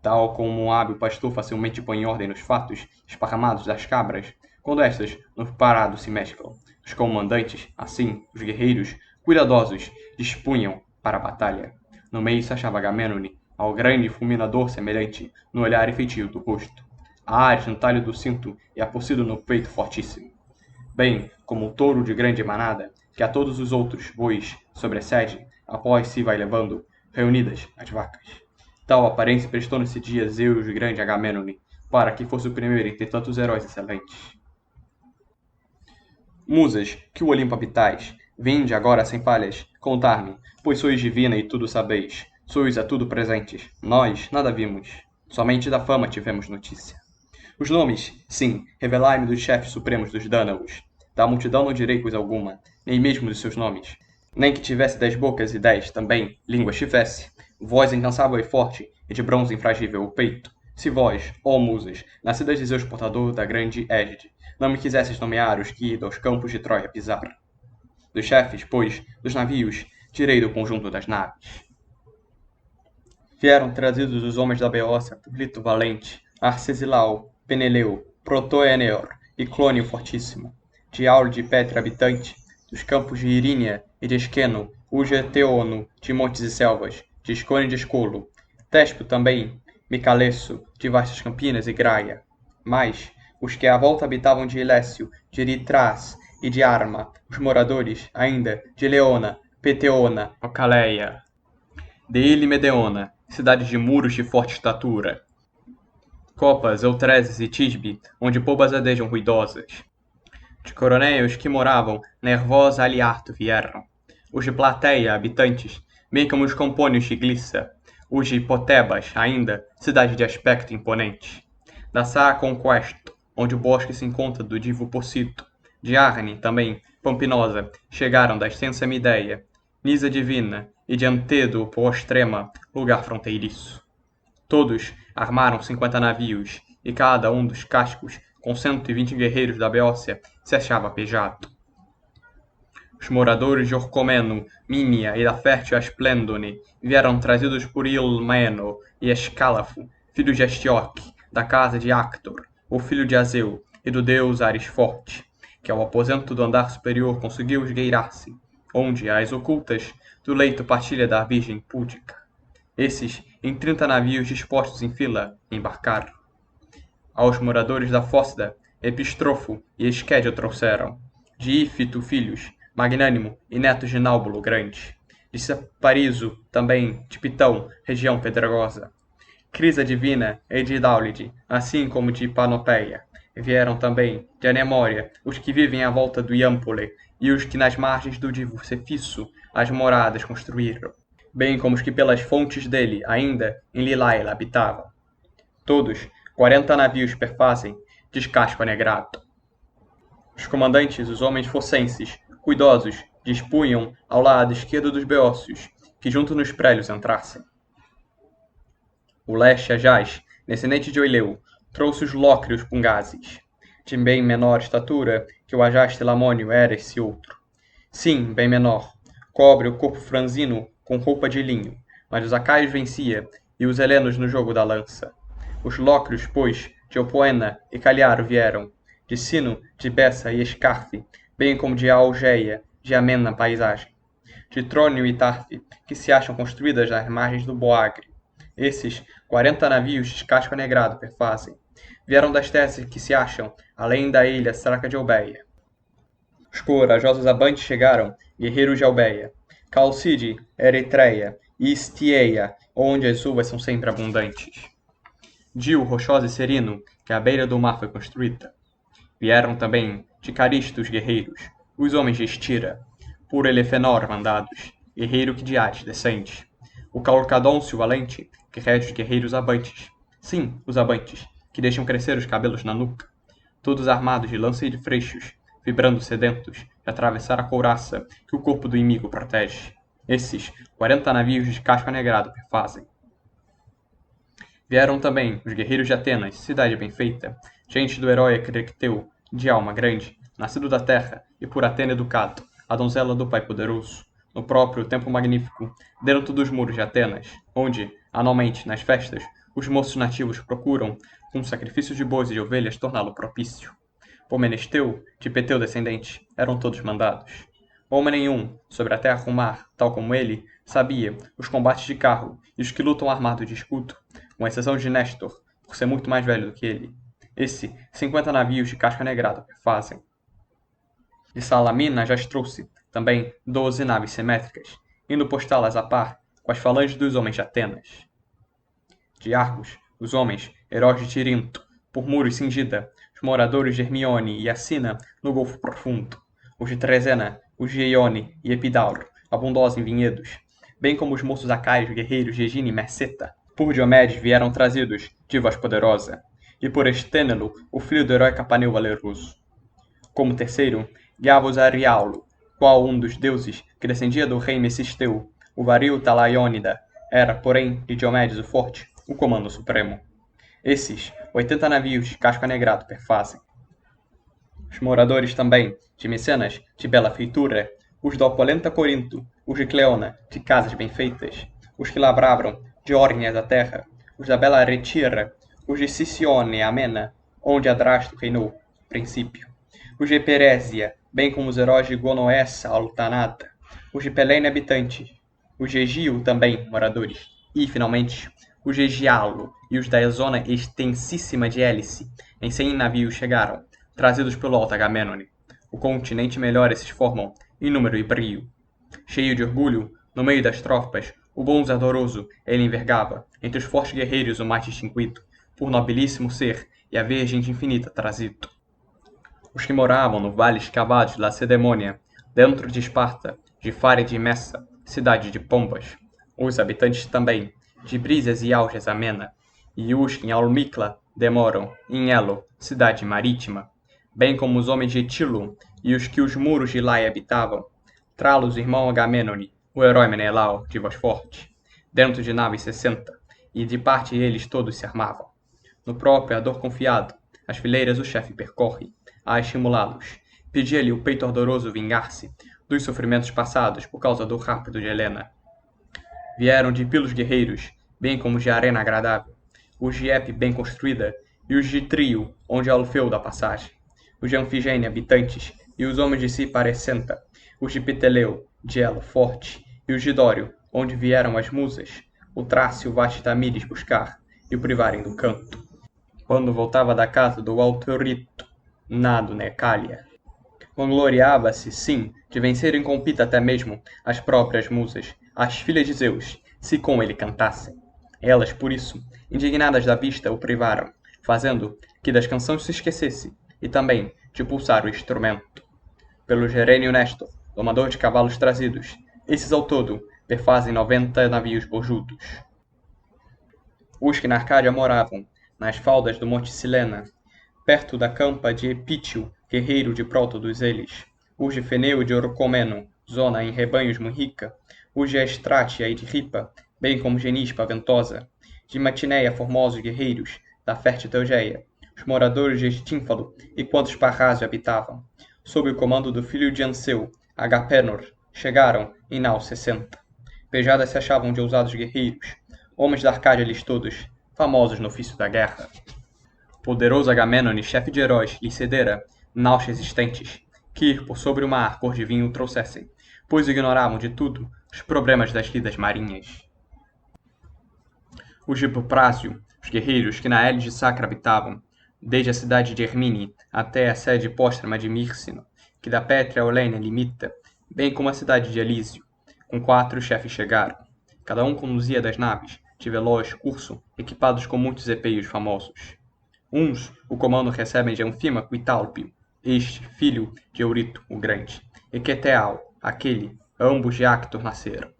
Tal como um hábil pastor facilmente põe em ordem nos fatos esparramados das cabras, quando estas, no parado, se mesclam. Os comandantes, assim, os guerreiros, cuidadosos, dispunham para a batalha. No meio se achava Agamênone, ao grande fulminador semelhante, no olhar e feitio do rosto. A ares no talho do cinto e a porcido no peito fortíssimo. Bem como o touro de grande manada, que a todos os outros bois sobrecede, após si vai levando, reunidas as vacas. Tal aparência prestou nesse dia Zeus de grande Agamênone, para que fosse o primeiro entre tantos heróis excelentes. Musas, que o Olimpo habitais, vinde agora sem falhas, contar-me, pois sois divina e tudo sabeis, sois a tudo presentes, nós nada vimos, somente da fama tivemos notícia. Os nomes, sim, revelai-me dos chefes supremos dos Dânaos, da multidão não direi coisa alguma, nem mesmo dos seus nomes, nem que tivesse 10 bocas e 10, também, línguas tivesse, voz incansável e forte, e de bronze infragível o peito, se vós, ó musas, nascidas de Zeus portador da grande égide, não me quisesses nomear os que ido aos campos de Troia pisar. Dos chefes, pois, dos navios, tirei do conjunto das naves. Vieram trazidos os homens da Beócia, Publito Valente, Arcesilau, Peneleu, Protoeneor e Clônio Fortíssimo, de Aule de Petra habitante, dos campos de Irínia e de Esqueno, Ugeteono, de montes e selvas, de Escone de Escolo, Tespo também, Micalesso, de vastas campinas e Graia. Mas os que à volta habitavam de Ilécio, de Eritraz e de Arma, os moradores, ainda, de Leona, Peteona, Ocaleia, de Ilimedeona, cidades de muros de forte estatura, Copas, Eutreses e Tisbe, onde pombas adejam ruidosas. De coronéios que moravam na ervosa Aliarto vieram, os de Plateia, habitantes, bem como os campônios de Glissa, os de Potebas, ainda, cidade de aspecto imponente. Da Saa Conquesto, onde o bosque se encontra do Divo Pocito, de Arne, também, Pampinosa, chegaram da extensa Mideia, Nisa Divina e de Antedo, Postrema, lugar fronteiriço. Todos armaram 50 navios, e cada um dos cascos, com 120 guerreiros da Beócia, se achava pejado. Os moradores de Orcomeno, Mínia e da fértil Asplendone vieram trazidos por Ilmeno e Escálafo, filho de Astioque, da casa de Actor, o filho de Azeu, e do deus Ares Forte, que ao aposento do andar superior conseguiu esgueirar-se, onde, às ocultas, do leito partilha da Virgem Púdica. Esses, em 30 navios dispostos em fila, embarcaram. Aos moradores da Fócida, Epistrofo e Esquédio trouxeram, de Ífito filhos, Magnânimo e netos de Náubulo grande, de Sapariso, também, de Pitão, região pedregosa, Crisa divina e de Dáulide, assim como de Panopeia. Vieram também, de Anemória, os que vivem à volta do Iámpole, e os que nas margens do Divo Cefisso as moradas construíram, bem como os que pelas fontes dele, ainda, em Lilaila habitavam. Todos, 40 navios perfazem, de casco anegrado. Os comandantes, os homens focenses, cuidosos, dispunham ao lado esquerdo dos beócios, que junto nos prélios entrassem. O leste Ajás, descendente de Oileu, trouxe os lócrios pungazes, de bem menor estatura que o Ajás Telamônio era esse outro. Sim, bem menor, cobre o corpo franzino com roupa de linho, mas os acaios vencia, e os helenos no jogo da lança. Os lócrios, pois, de Opoena e Caliaro vieram, de Sino, de Bessa e Escarfe, bem como de Algeia, de amena paisagem, de Trônio e Tarfe, que se acham construídas nas margens do Boagre. Esses, 40 navios de casco anegrado perfazem, vieram das terras que se acham, além da ilha Straca de Eubeia. Os corajosos abantes chegaram, guerreiros de Albeia, Calcide, Eritreia e Istieia, onde as uvas são sempre abundantes. Dio, rochosa e sereno, que à beira do mar foi construída. Vieram também de Caristo os guerreiros, os homens de Estira, por Elefenor mandados, guerreiro que de Hades descende. O Calcadôncio valente, que rege os guerreiros abantes. Sim, os abantes, que deixam crescer os cabelos na nuca. Todos armados de lança e de freixos, vibrando sedentos, de atravessar a couraça que o corpo do inimigo protege. Esses, 40 navios de casco anegrado perfazem. Vieram também os guerreiros de Atenas, cidade bem feita, gente do herói Ecrecteu, de alma grande, nascido da terra e por Atena educado, a donzela do pai poderoso, no próprio templo magnífico, dentro dos muros de Atenas, onde, anualmente, nas festas, os moços nativos procuram, com sacrifícios de bois e de ovelhas, torná-lo propício. Por Menesteu, de Peteu descendente, eram todos mandados. Homem nenhum, sobre a terra ou mar, tal como ele, sabia os combates de carro e os que lutam armados de escudo, com exceção de Néstor, por ser muito mais velho do que ele. Esse, 50 navios de casca negrada fazem. De Salamina já as trouxe, também, 12 naves simétricas, indo postá-las a par com as falanges dos homens de Atenas. De Argos, os homens, heróis de Tirinto, por muros cingida, os moradores de Hermione e Assina no Golfo Profundo, os de Trezena, os de Eione e Epidauro, abundosos em vinhedos, bem como os moços acaios guerreiros de Egina e Merceta, por Diomedes vieram trazidos, de voz poderosa, e por Estênelo, o filho do herói Capaneu valeroso. Como terceiro, guiava-os Ariaulo, qual um dos deuses que descendia do rei Mecisteu, o varil Talaiônida, era, porém, de Diomedes o Forte, o comando supremo. Esses, 80 navios de casco anegrado perfazem. Os moradores também, de Micenas, de bela feitura, os da opulenta Corinto, os de Cleona, de casas bem feitas, os que lavravam, de Órnia da terra, os da bela Retira, os de Sicione e Amena, onde Adrasto reinou, princípio, os de Perésia, bem como os heróis de Gonoessa, Altanata, os de Pelene habitantes, o Gegio também, moradores, e, finalmente, o Gegialo e os da zona extensíssima de Hélice, em 100 navios chegaram, trazidos pelo alto Agamênone. O continente melhor esses formam, em número e brio. Cheio de orgulho, no meio das tropas, o bonzo ardoroso, ele envergava, entre os fortes guerreiros o mais distinguido, por nobilíssimo ser e a virgem de infinita trazido. Os que moravam no vale escavado de Lacedemônia, dentro de Esparta, de Fária de Messa, cidade de Pombas, os habitantes também, de Brísias e Alges amena, e os que em Almicla demoram, em Elo, cidade marítima, bem como os homens de Etilo, e os que os muros de Laia habitavam, Tralos, irmão Agamênone, o herói Menelau, de voz forte, dentro de naves 60, e de parte eles todos se armavam. No próprio ardor confiado, as fileiras o chefe percorre, a estimulá-los. Pedia-lhe o peito ardoroso vingar-se dos sofrimentos passados por causa do rápido de Helena. Vieram de pilos guerreiros, bem como de arena agradável, os de Epe bem construída, e os de Trio, onde é o Alfeu da passagem, os de Anfigênia habitantes, e os homens de Ciparecenta, os de Pteleu, de Elo forte, e os de Dório, onde vieram as musas, o Trácio vaste Tamires buscar, e o privarem do canto. Quando voltava da casa do Autorito, nado Necália, vangloriava-se, sim, de vencer em compita até mesmo as próprias musas, as filhas de Zeus, se com ele cantassem. Elas, por isso, indignadas da vista, o privaram, fazendo que das canções se esquecesse, e também de pulsar o instrumento. Pelo Gerênio Néstor, domador de cavalos trazidos, esses ao todo perfazem 90 navios bojudos. Os que na Arcádia moravam, nas faldas do Monte Silena, perto da campa de Epítio, guerreiro de Prótodos eles, os de Feneu e de Orcomeno, zona em rebanhos muito rica, os de Estrátia e de Ripa, bem como Genispa ventosa, de Matinéia formosos guerreiros, da fértil Teugéia, os moradores de Estínfalo e quantos Parrásio habitavam, sob o comando do filho de Anseu, Agapénor, chegaram em nau 60. Pejadas se achavam de ousados guerreiros, homens da Arcádia eles todos, famosos no ofício da guerra. Poderoso Agamênone, chefe de heróis, lhe cedera naus existentes, que, por sobre o mar cor de vinho trouxessem, pois ignoravam de tudo os problemas das lidas marinhas. Os de Buprásio, os guerreiros que na Hélide sacra habitavam, desde a cidade de Hermine até a sede póstrema de Mírcino, que da Pétrea Olênia limita, bem como a cidade de Elísio, com 4 chefes chegaram. Cada um conduzia das naves, de veloz curso, equipados com muitos epeios famosos. Uns o comando recebem de Anfímaco e Tálpio, este, filho de Eurito, o grande, e Queteal, aquele, ambos de Actor nasceram.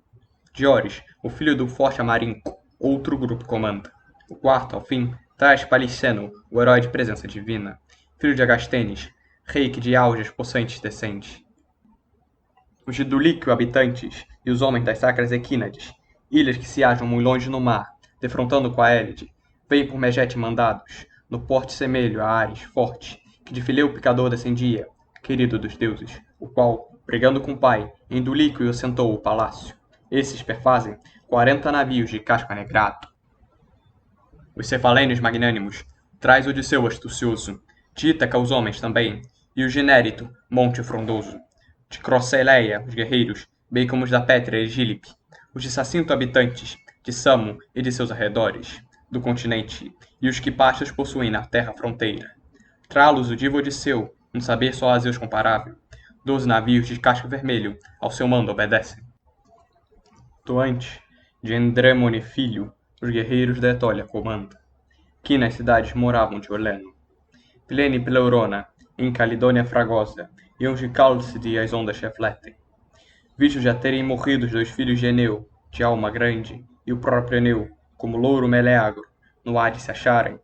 Diores, o filho do forte Amarinco, outro grupo comanda. O quarto, ao fim, traz Paliceno, o herói de presença divina, filho de Agastênis, rei que de Alges possantes descende. Os de Dulíquio habitantes, e os homens das sacras Equínades, ilhas que se acham muito longe no mar, defrontando com a Hélide, vêm por Megete mandados, no porte semelho a Ares forte, que de Fileu picador descendia, querido dos deuses, o qual, brigando com o pai, em Dulíquio assentou o palácio. Esses perfazem 40 navios de casco anegrado. Os cefalênios magnânimos traz Odisseu astucioso, de Ítaca os homens também, e o Genérito, monte frondoso. De Croceleia, os guerreiros, bem como os da Pétrea e Gílipe, os de Sacinto habitantes, de Samo e de seus arredores, do continente, e os que pastos possuem na terra fronteira. Tralos o divo Odisseu, um saber só a Zeus comparável, 12 navios de casco vermelho ao seu mando obedecem. Toante, de Endremone filho, os guerreiros da Etólia comanda, que nas cidades moravam de Oleno. Plene e Pleurona, em Calidônia fragosa, e onde Cálcide as ondas refletem. Visto já terem morrido os 2 filhos de Eneu, de alma grande, e o próprio Eneu, como louro Meleagro, no Hades se acharem,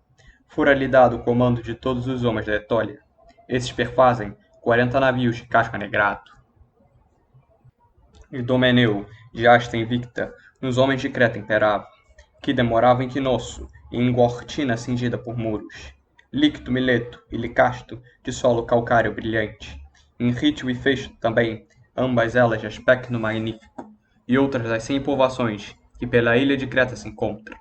fora-lhe dado o comando de todos os homens da Etólia. Esses perfazem 40 navios de casco anegrado. Idomeneu, de hasta invicta, nos homens de Creta imperava, que demorava em Quinosso e em Gortina cingida por muros. Licto, Mileto e Licasto, de solo calcáreo brilhante. Em Rítio e Festo também, ambas elas de aspecto magnífico, e outras das 100 povoações que pela ilha de Creta se encontram.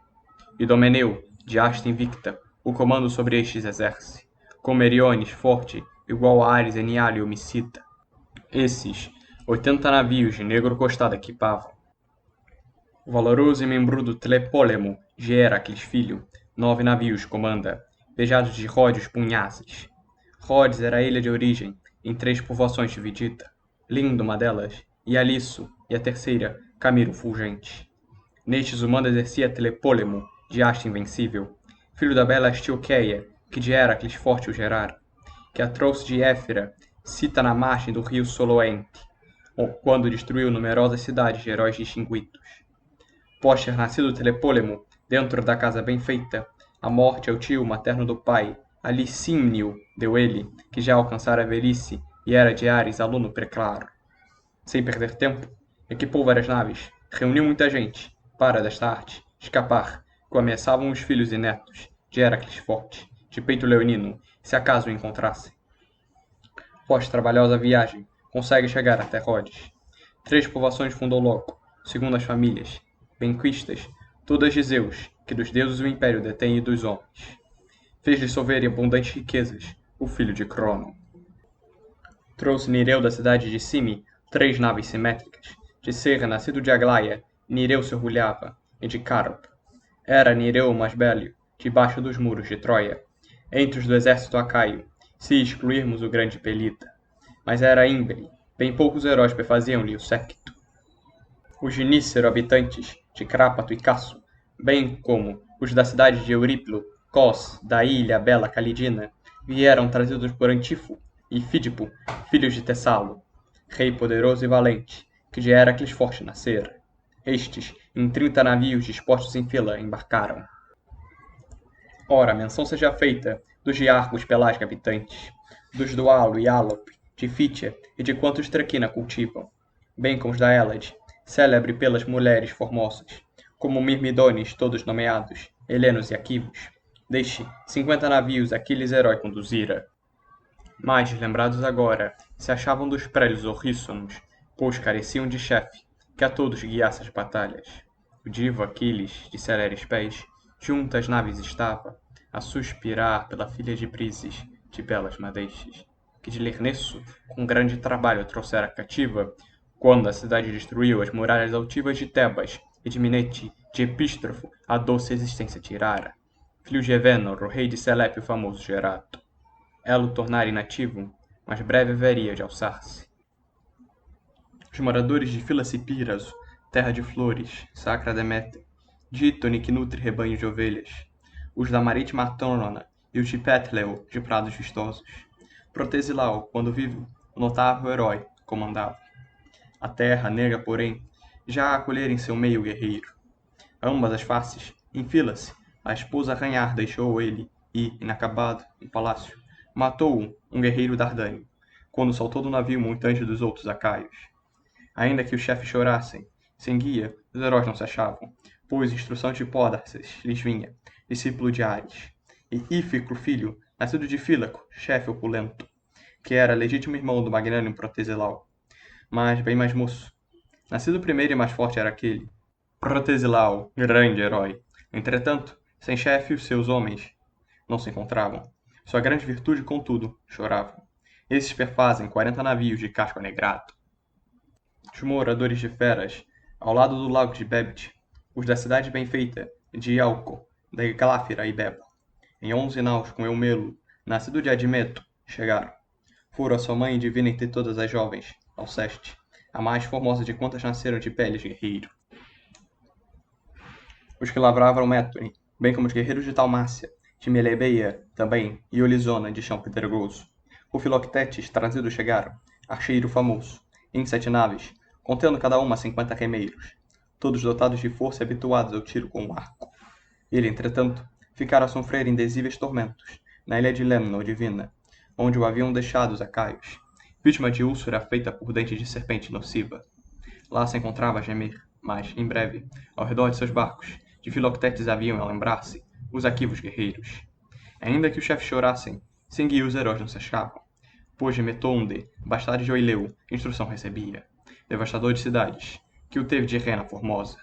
Idomeneu, de hasta invicta, o comando sobre estes exerce, com Meriones forte, igual a Ares, Eniale e Homicida. Esses, 80 navios de negro costado equipavam. O valoroso e membrudo Tlepólemo de Heracles filho, 9 navios comanda, pejados de Ródios punhazes. Rhodes era a ilha de origem, em 3 povoações dividida. Lindo uma delas, e Alisso, e a terceira, Camiro fulgente. Nestes o mando exercia Tlepólemo, de haste invencível, filho da bela Astioqueia, que de Heracles forte o gerara, que a trouxe de Éfira, cita na margem do rio Soloente, quando destruiu numerosas cidades de heróis distinguidos. Pós ter nascido Tlepólemo, dentro da casa bem feita, a morte ao tio materno do pai, a Licínio deu ele, que já alcançara a velhice e era de Ares aluno preclaro. Sem perder tempo, equipou várias naves, reuniu muita gente, para, desta arte, escapar, que ameaçavam os filhos e netos, de Heracles forte, de peito leonino, se acaso o encontrassem. Pós trabalhosa viagem, consegue chegar até Rhodes. 3 povoações fundou logo, segundo as famílias, benquistas, todas de Zeus, que dos deuses o império detém e dos homens. Fez-lhe solver em abundantes riquezas, o filho de Crono. Trouxe Nireu da cidade de Cime 3 naves simétricas. De Serra, nascido de Aglaia, Nireu se orgulhava, e de Carpo. Era Nireu o mais belo, debaixo dos muros de Troia, entre os do exército acaio, se excluirmos o grande Pelita. Mas era ímbre, bem poucos heróis perfaziam-lhe o séquito. Os de Nícero habitantes, de Crápato e Casso, bem como os da cidade de Eurípilo, Cós, da ilha bela Calidina, vieram trazidos por Antifo e Fídipo, filhos de Tessalo, rei poderoso e valente, que de Heracles forte nascera. Estes, em 30 navios dispostos em fila, embarcaram. Ora, menção seja feita dos de Argos pelasga habitantes, dos do Alo e Álope, de Fítia e de quantos Traquina cultivam, bem como os da Hélade, célebre pelas mulheres formosas, como Mirmidones todos nomeados, helenos e aquivos. Deste, 50 navios Aquiles herói conduzira. Mais lembrados agora, se achavam dos prédios horríssonos, pois careciam de chefe, que a todos guiasse as batalhas. O divo Aquiles, de celeres pés, junto às naves estava, a suspirar pela filha de Brises, de belas madeixes, que de Lernesso, com grande trabalho trouxera cativa, quando a cidade destruiu as muralhas altivas de Tebas, e de Minete, de Epístrofo, a doce existência tirara. Filho de Evênor, o rei de Celepe, o famoso Gerato. Ela o tornara inativo, mas breve haveria de alçar-se. Os moradores de Filacipíraso, terra de flores, sacra Deméter, Dítone que nutre rebanho de ovelhas, os da marítima Atônona e os de Pétleo, de prados vistosos. Protesilau, quando vivo, o notável herói, comandava. A terra negra, porém, já a acolhera em seu meio guerreiro. Ambas as faces, em fila-se, a esposa arranhar deixou ele, e, inacabado, no palácio, matou-o um guerreiro dardânio, quando saltou do navio montante dos outros acaios. Ainda que os chefes chorassem, sem guia, os heróis não se achavam, pois instrução de Pódarces lhes vinha, discípulo de Ares, e Íficro filho, nascido de Fílaco, chefe opulento, que era legítimo irmão do magnânimo Protesilau, mas bem mais moço. Nascido primeiro e mais forte era aquele, Protesilau, grande herói. Entretanto, sem chefe os seus homens não se encontravam. Sua grande virtude, contudo, choravam. Esses perfazem 40 navios de casco anegrado. Os moradores de Feras, ao lado do lago de Bebte, os da cidade bem feita, de Ialco, da Gláfira e Beba, em 11 naus com Eumelo, nascido de Admeto, chegaram. Foram a sua mãe divina entre todas as jovens, Alceste, a mais formosa de quantas nasceram de peles guerreiro. Os que lavravam Métone, bem como os guerreiros de Talmácia, de Melebeia também, e Olisona, de chão pedregoso. O Filoctetes trazidos chegaram, archeiro famoso, em 7 naves, contendo cada uma 50 remeiros, todos dotados de força e habituados ao tiro com um arco. Ele, entretanto, ficara a sofrer indizíveis tormentos, na ilha de Lemno divina, onde o haviam deixado os acaios, vítima de úlcera feita por dente de serpente nociva. Lá se encontrava a gemer, mas, em breve, ao redor de seus barcos, de Filoctetes haviam a lembrar-se os aquivos guerreiros. Ainda que os chefes chorassem, sem guia os heróis não se achavam, pois de Metonde, bastardo de Oileu, instrução recebia, devastador de cidades, que o teve de Rena formosa.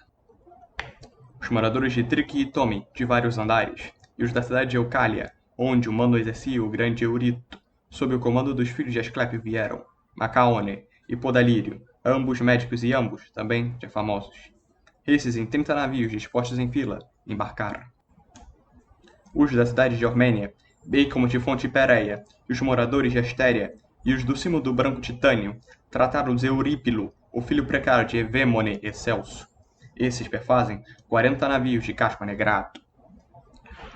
Os moradores de Trique e Tome, de vários andares, e os da cidade de Eucália, onde o mando exercia o grande Eurito, sob o comando dos filhos de Asclepio vieram, Macaone e Podalírio, ambos médicos e ambos, também, de famosos. Esses em 30 navios dispostos em fila embarcaram. Os da cidade de Ormênia, bem como de Fonte Pérea, e os moradores de Astéria, e os do cimo do branco Titânio, trataram de Eurípilo, o filho precário de Evêmone Excelso. Esses perfazem 40 navios de casco anegrado.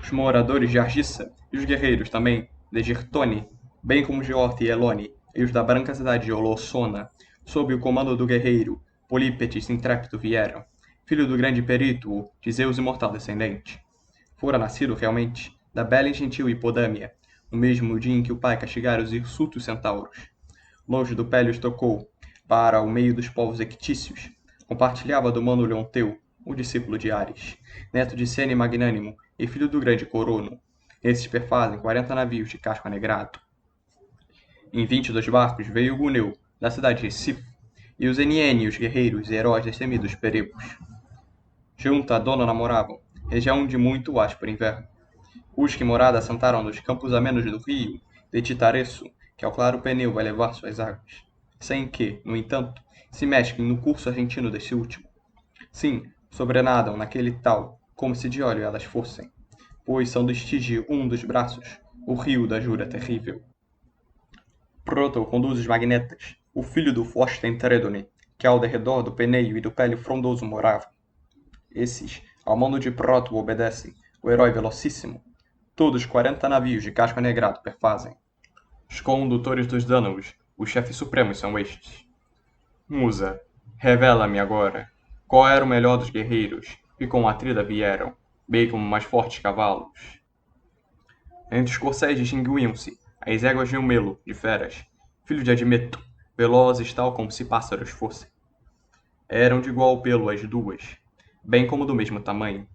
Os moradores de Argissa, e os guerreiros também de Girtone, bem como de Orte e Elone, e os da branca cidade de Olossona, sob o comando do guerreiro Polípetes intrépido vieram, filho do grande Perito, de Zeus imortal descendente. Fora nascido realmente da bela e gentil Hipodâmia, no mesmo dia em que o pai castigara os hirsutos centauros. Longe do Pélios tocou, para o meio dos povos ectícios, compartilhava do mano Leonteu, o discípulo de Ares, neto de Sene magnânimo e filho do grande Corono. Esses perfazem 40 navios de casco anegrado. Em 22 barcos veio Guneu, da cidade de Sifo, e os Eniene, os guerreiros e heróis destemidos Perebos. Junto a dona namoravam, região de muito áspero inverno. Os que morada assentaram nos campos amenos do rio, de Titareço, que ao claro pneu vai levar suas águas, sem que, no entanto, se mesclem no curso argentino desse último. Sim, sobrenadam naquele tal, como se de óleo elas fossem, pois são do estige um dos braços, o rio da jura terrível. Proto conduz os magnetas, o filho do forte Entredone, que ao derredor do Peneio e do Pélio frondoso morava. Esses, ao mando de Proto obedecem, o herói velocíssimo. Todos 40 navios de casco anegrado perfazem. Os condutores dos Dânaos, os chefes supremos são estes. Musa, revela-me agora, qual era o melhor dos guerreiros, que com Atrida vieram, bem como mais fortes cavalos. Entre os corcéis distinguiam-se as éguas de Eumelo, de Feras, filho de Admeto, velozes tal como se pássaros fossem. Eram de igual pelo as duas, bem como do mesmo tamanho.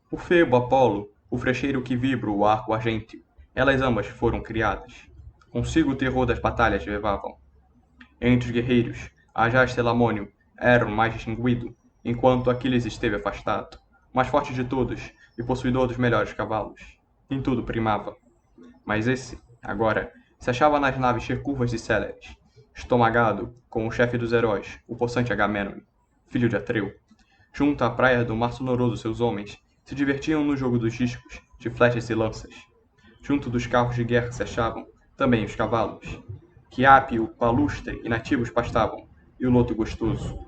O Febo Apolo, o frecheiro que vibra o arco argênteo, elas ambas foram criadas. Consigo o terror das batalhas levavam. Entre os guerreiros, Ajás Telamônio era o mais distinguido, enquanto Aquiles esteve afastado, mais forte de todos e possuidor dos melhores cavalos. Em tudo primava. Mas esse, agora, se achava nas naves recurvas e céleres, estomagado com o chefe dos heróis, o possante Agamemnon, filho de Atreu. Junto à praia do mar sonoroso seus homens se divertiam no jogo dos discos, de flechas e lanças. Junto dos carros de guerra se achavam também os cavalos, que Ápio, Palustre e nativos pastavam, e o loto gostoso.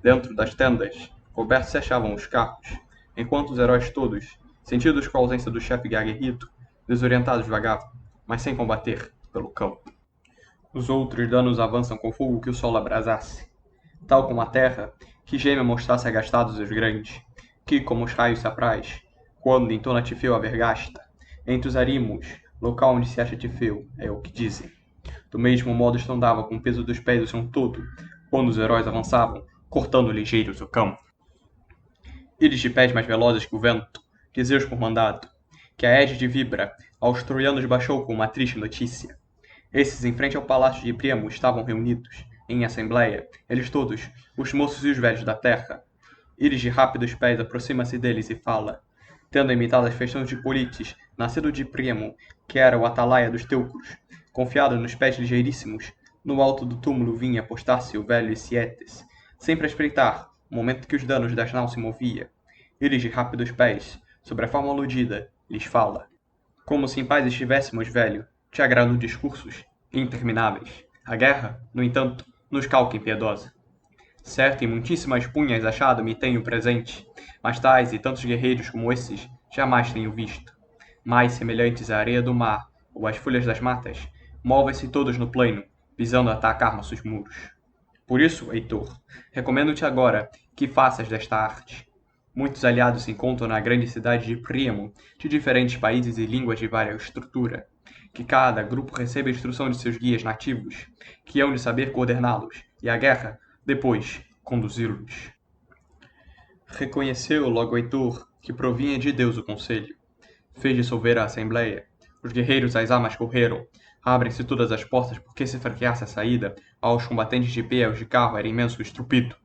Dentro das tendas, cobertos se achavam os carros, enquanto os heróis todos, sentidos com a ausência do chefe aguerrido, desorientados vagavam, mas sem combater, pelo campo. Os outros danos avançam com fogo que o sol abrasasse, tal como a terra, que geme mostrasse agastados os grandes, que, como os raios se apraz, quando entona Tifeu a vergasta, entre os arimos, local onde se acha Tifeu, é o que dizem. Do mesmo modo estondava com o peso dos pés o chão todo, quando os heróis avançavam, cortando ligeiros o campo. Íris de pés mais velozes que o vento, de Zeus por mandado, que a égide vibra, aos troianos baixou com uma triste notícia. Esses em frente ao palácio de Príamo estavam reunidos, em assembleia, eles todos, os moços e os velhos da terra. Íris de rápidos pés aproxima-se deles e fala, tendo imitado as feições de Polites, nascido de Príamo, que era o atalaia dos teucros, confiado nos pés ligeiríssimos, no alto do túmulo vinha postar-se o velho Sietes, sempre a espreitar, o momento que os danos das naus se movia. Íris de rápidos pés, sobre a forma aludida, lhes fala. Como se em paz estivéssemos, velho, te agrado discursos intermináveis. A guerra, no entanto, nos calca impiedosa. Certo, em muitíssimas punhas achado me tenho presente, mas tais e tantos guerreiros como esses jamais tenho visto. Mais semelhantes à areia do mar ou às folhas das matas, movem-se todos no plano, visando atacar nossos muros. Por isso, Heitor, recomendo-te agora que faças desta arte. Muitos aliados se encontram na grande cidade de Príamo, de diferentes países e línguas de várias estrutura. Que cada grupo receba a instrução de seus guias nativos, que hão de saber coordená-los, e a guerra, depois, conduzi-los. Reconheceu logo Heitor que provinha de Deus o conselho. Fez dissolver a assembleia. Os guerreiros às armas correram. Abrem-se todas as portas porque se franqueasse a saída, aos combatentes de pé aos de carro era imenso estrupido.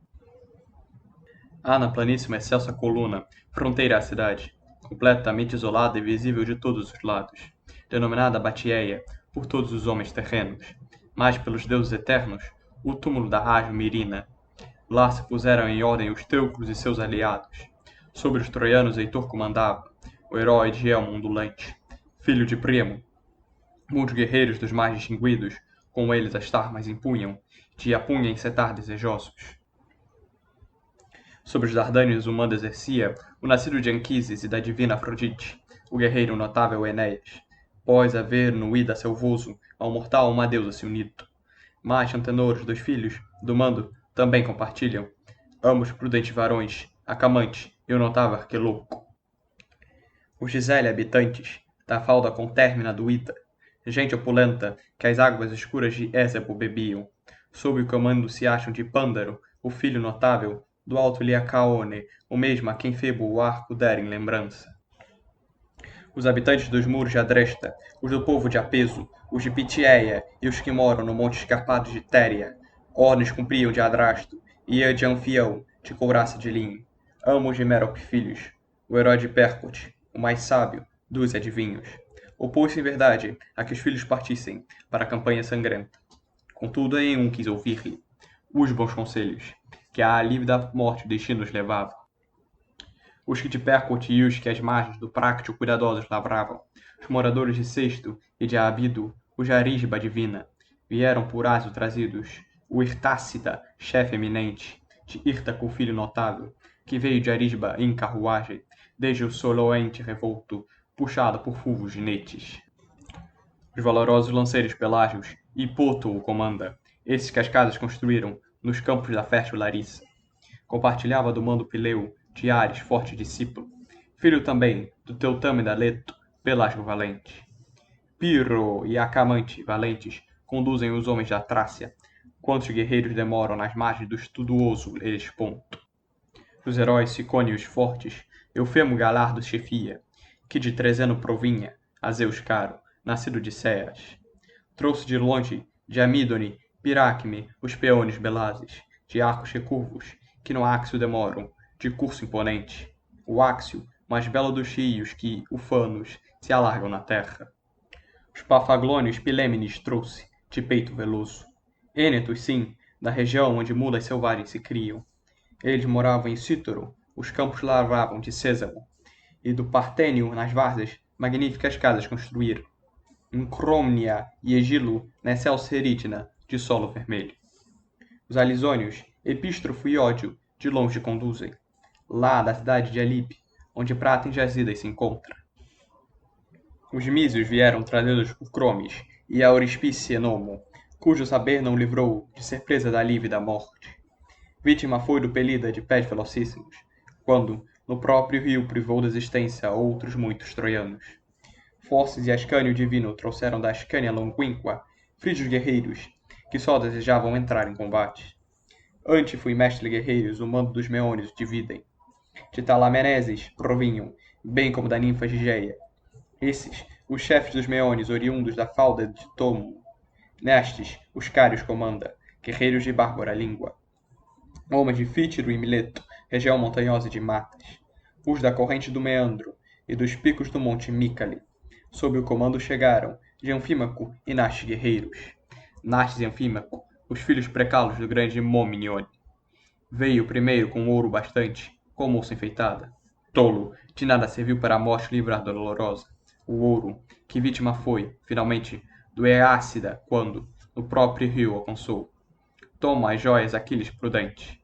Há na planície uma excelsa coluna, fronteira à cidade, completamente isolada e visível de todos os lados, denominada Batieia por todos os homens terrenos, mas pelos deuses eternos, o túmulo da Ágio Mirina. Lá se puseram em ordem os teucros e seus aliados. Sobre os troianos Heitor comandava, o herói de elmo ondulante, filho de Priamo. Muitos guerreiros dos mais distinguidos, com eles as armas empunham, de a punha encetar desejosos. Sobre os Dardânios o mando exercia o nascido de Anquises e da divina Afrodite, o guerreiro notável Enéas, após haver no ida selvoso ao mortal uma deusa se unido. Mas Antenor, os dois filhos, do mando, também compartilham, ambos prudentes varões, Acamante e o notável Arquelouco. Os Gisele habitantes, da falda contérmina do Ida, gente opulenta, que as águas escuras de Ésepo bebiam, sob o comando se acham de Pândaro, o filho notável, do alto Liacaone, o mesmo a quem Febo o arco der em lembrança. Os habitantes dos muros de Adresta, os do povo de Apeso, os de Pitieia e os que moram no monte escarpado de Téria, ordens cumpriam de Adrasto e a de Anfião, de couraça de linho, ambos de Merope filhos, o herói de Percote, o mais sábio dos adivinhos. Opôs-se em verdade a que os filhos partissem para a campanha sangrenta. Contudo, em um quis ouvir-lhe os bons conselhos, que a alívio da morte o destino os levava. Os que de Percote e os que as margens do Práctio cuidadosos lavravam, os moradores de Sexto e de Abido, os de Arisba divina, vieram por aso trazidos, o Hirtácida, chefe eminente, de Hirtaco filho notável, que veio de Arisba em carruagem, desde o soloente revolto, puxado por fulvos ginetes. Os valorosos lanceiros Pelágios e Poto o comanda, esses que as casas construíram nos campos da fértil Larissa. Compartilhava do mando Pileu, de Ares, forte discípulo, filho também do Teutâmida Leto, Pelasgo valente. Pirro e Acamante, valentes, conduzem os homens da Trácia, quantos guerreiros demoram nas margens do estuduoso Helesponto. Os heróis Sicônios fortes, Eufemo Galardo chefia, que de Trezeno provinha, a Zeus caro, nascido de Ceas. Trouxe de longe, de Amídone, Piracme, os peões belazes, de arcos recurvos, que no Áxio demoram, de curso imponente. O Áxio, mais belo dos rios que, ufanos, se alargam na terra. Os Pafaglônios Pilêmenes trouxe, de peito veloso. Ênetos, sim, da região onde mulas selvagens se criam. Eles moravam em Cítoro, os campos lavravam de sêsamo, e do Partênio, nas várzeas, magníficas casas construíram. Em Crômnia e Egilo, na excelsa Eritna, de solo vermelho. Os Alisônios, Epístrofo e Ódio, de longe conduzem. Lá da cidade de Alipe, onde prata em jazidas se encontra. Os Mísios vieram trazidos por Cromes e a Aurispice Enomo, cujo saber não livrou de ser presa da lívida morte. Vítima foi do Pelida de pés velocíssimos, quando, no próprio rio privou da existência outros muitos troianos. Forces e Ascânio divino trouxeram da Ascânia longínqua frígios guerreiros, que só desejavam entrar em combate. Ante fui mestre guerreiros, o mando dos Meônios dividem. De Talameneses provinham, bem como da ninfa Gigeia. Esses, os chefes dos Meônios oriundos da falda de Tomo. Nestes, os Cários comanda, guerreiros de bárbara língua. Homens de Fítiro e Mileto, região montanhosa de matas. Os da corrente do Meandro e dos picos do monte Mícale. Sob o comando chegaram de Anfímaco e Nastes guerreiros. Nastes e Anfímaco, os filhos precalos do grande Momnione. Veio o primeiro com ouro bastante, com moça enfeitada. Tolo, de nada serviu para a morte livrar dolorosa. O ouro, que vítima foi, finalmente, do Eácida, quando, no próprio rio alcançou. Toma as joias Aquiles prudente.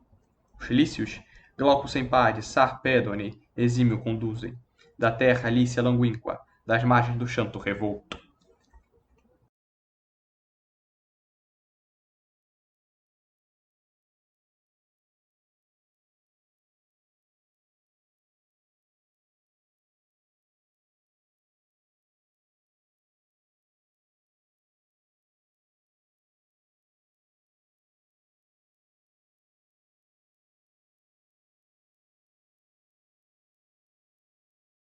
Os Lícios, Glauco sem par de Sarpédone, exímio conduzem. Da terra Lícia longínqua, das margens do Xanto revolto.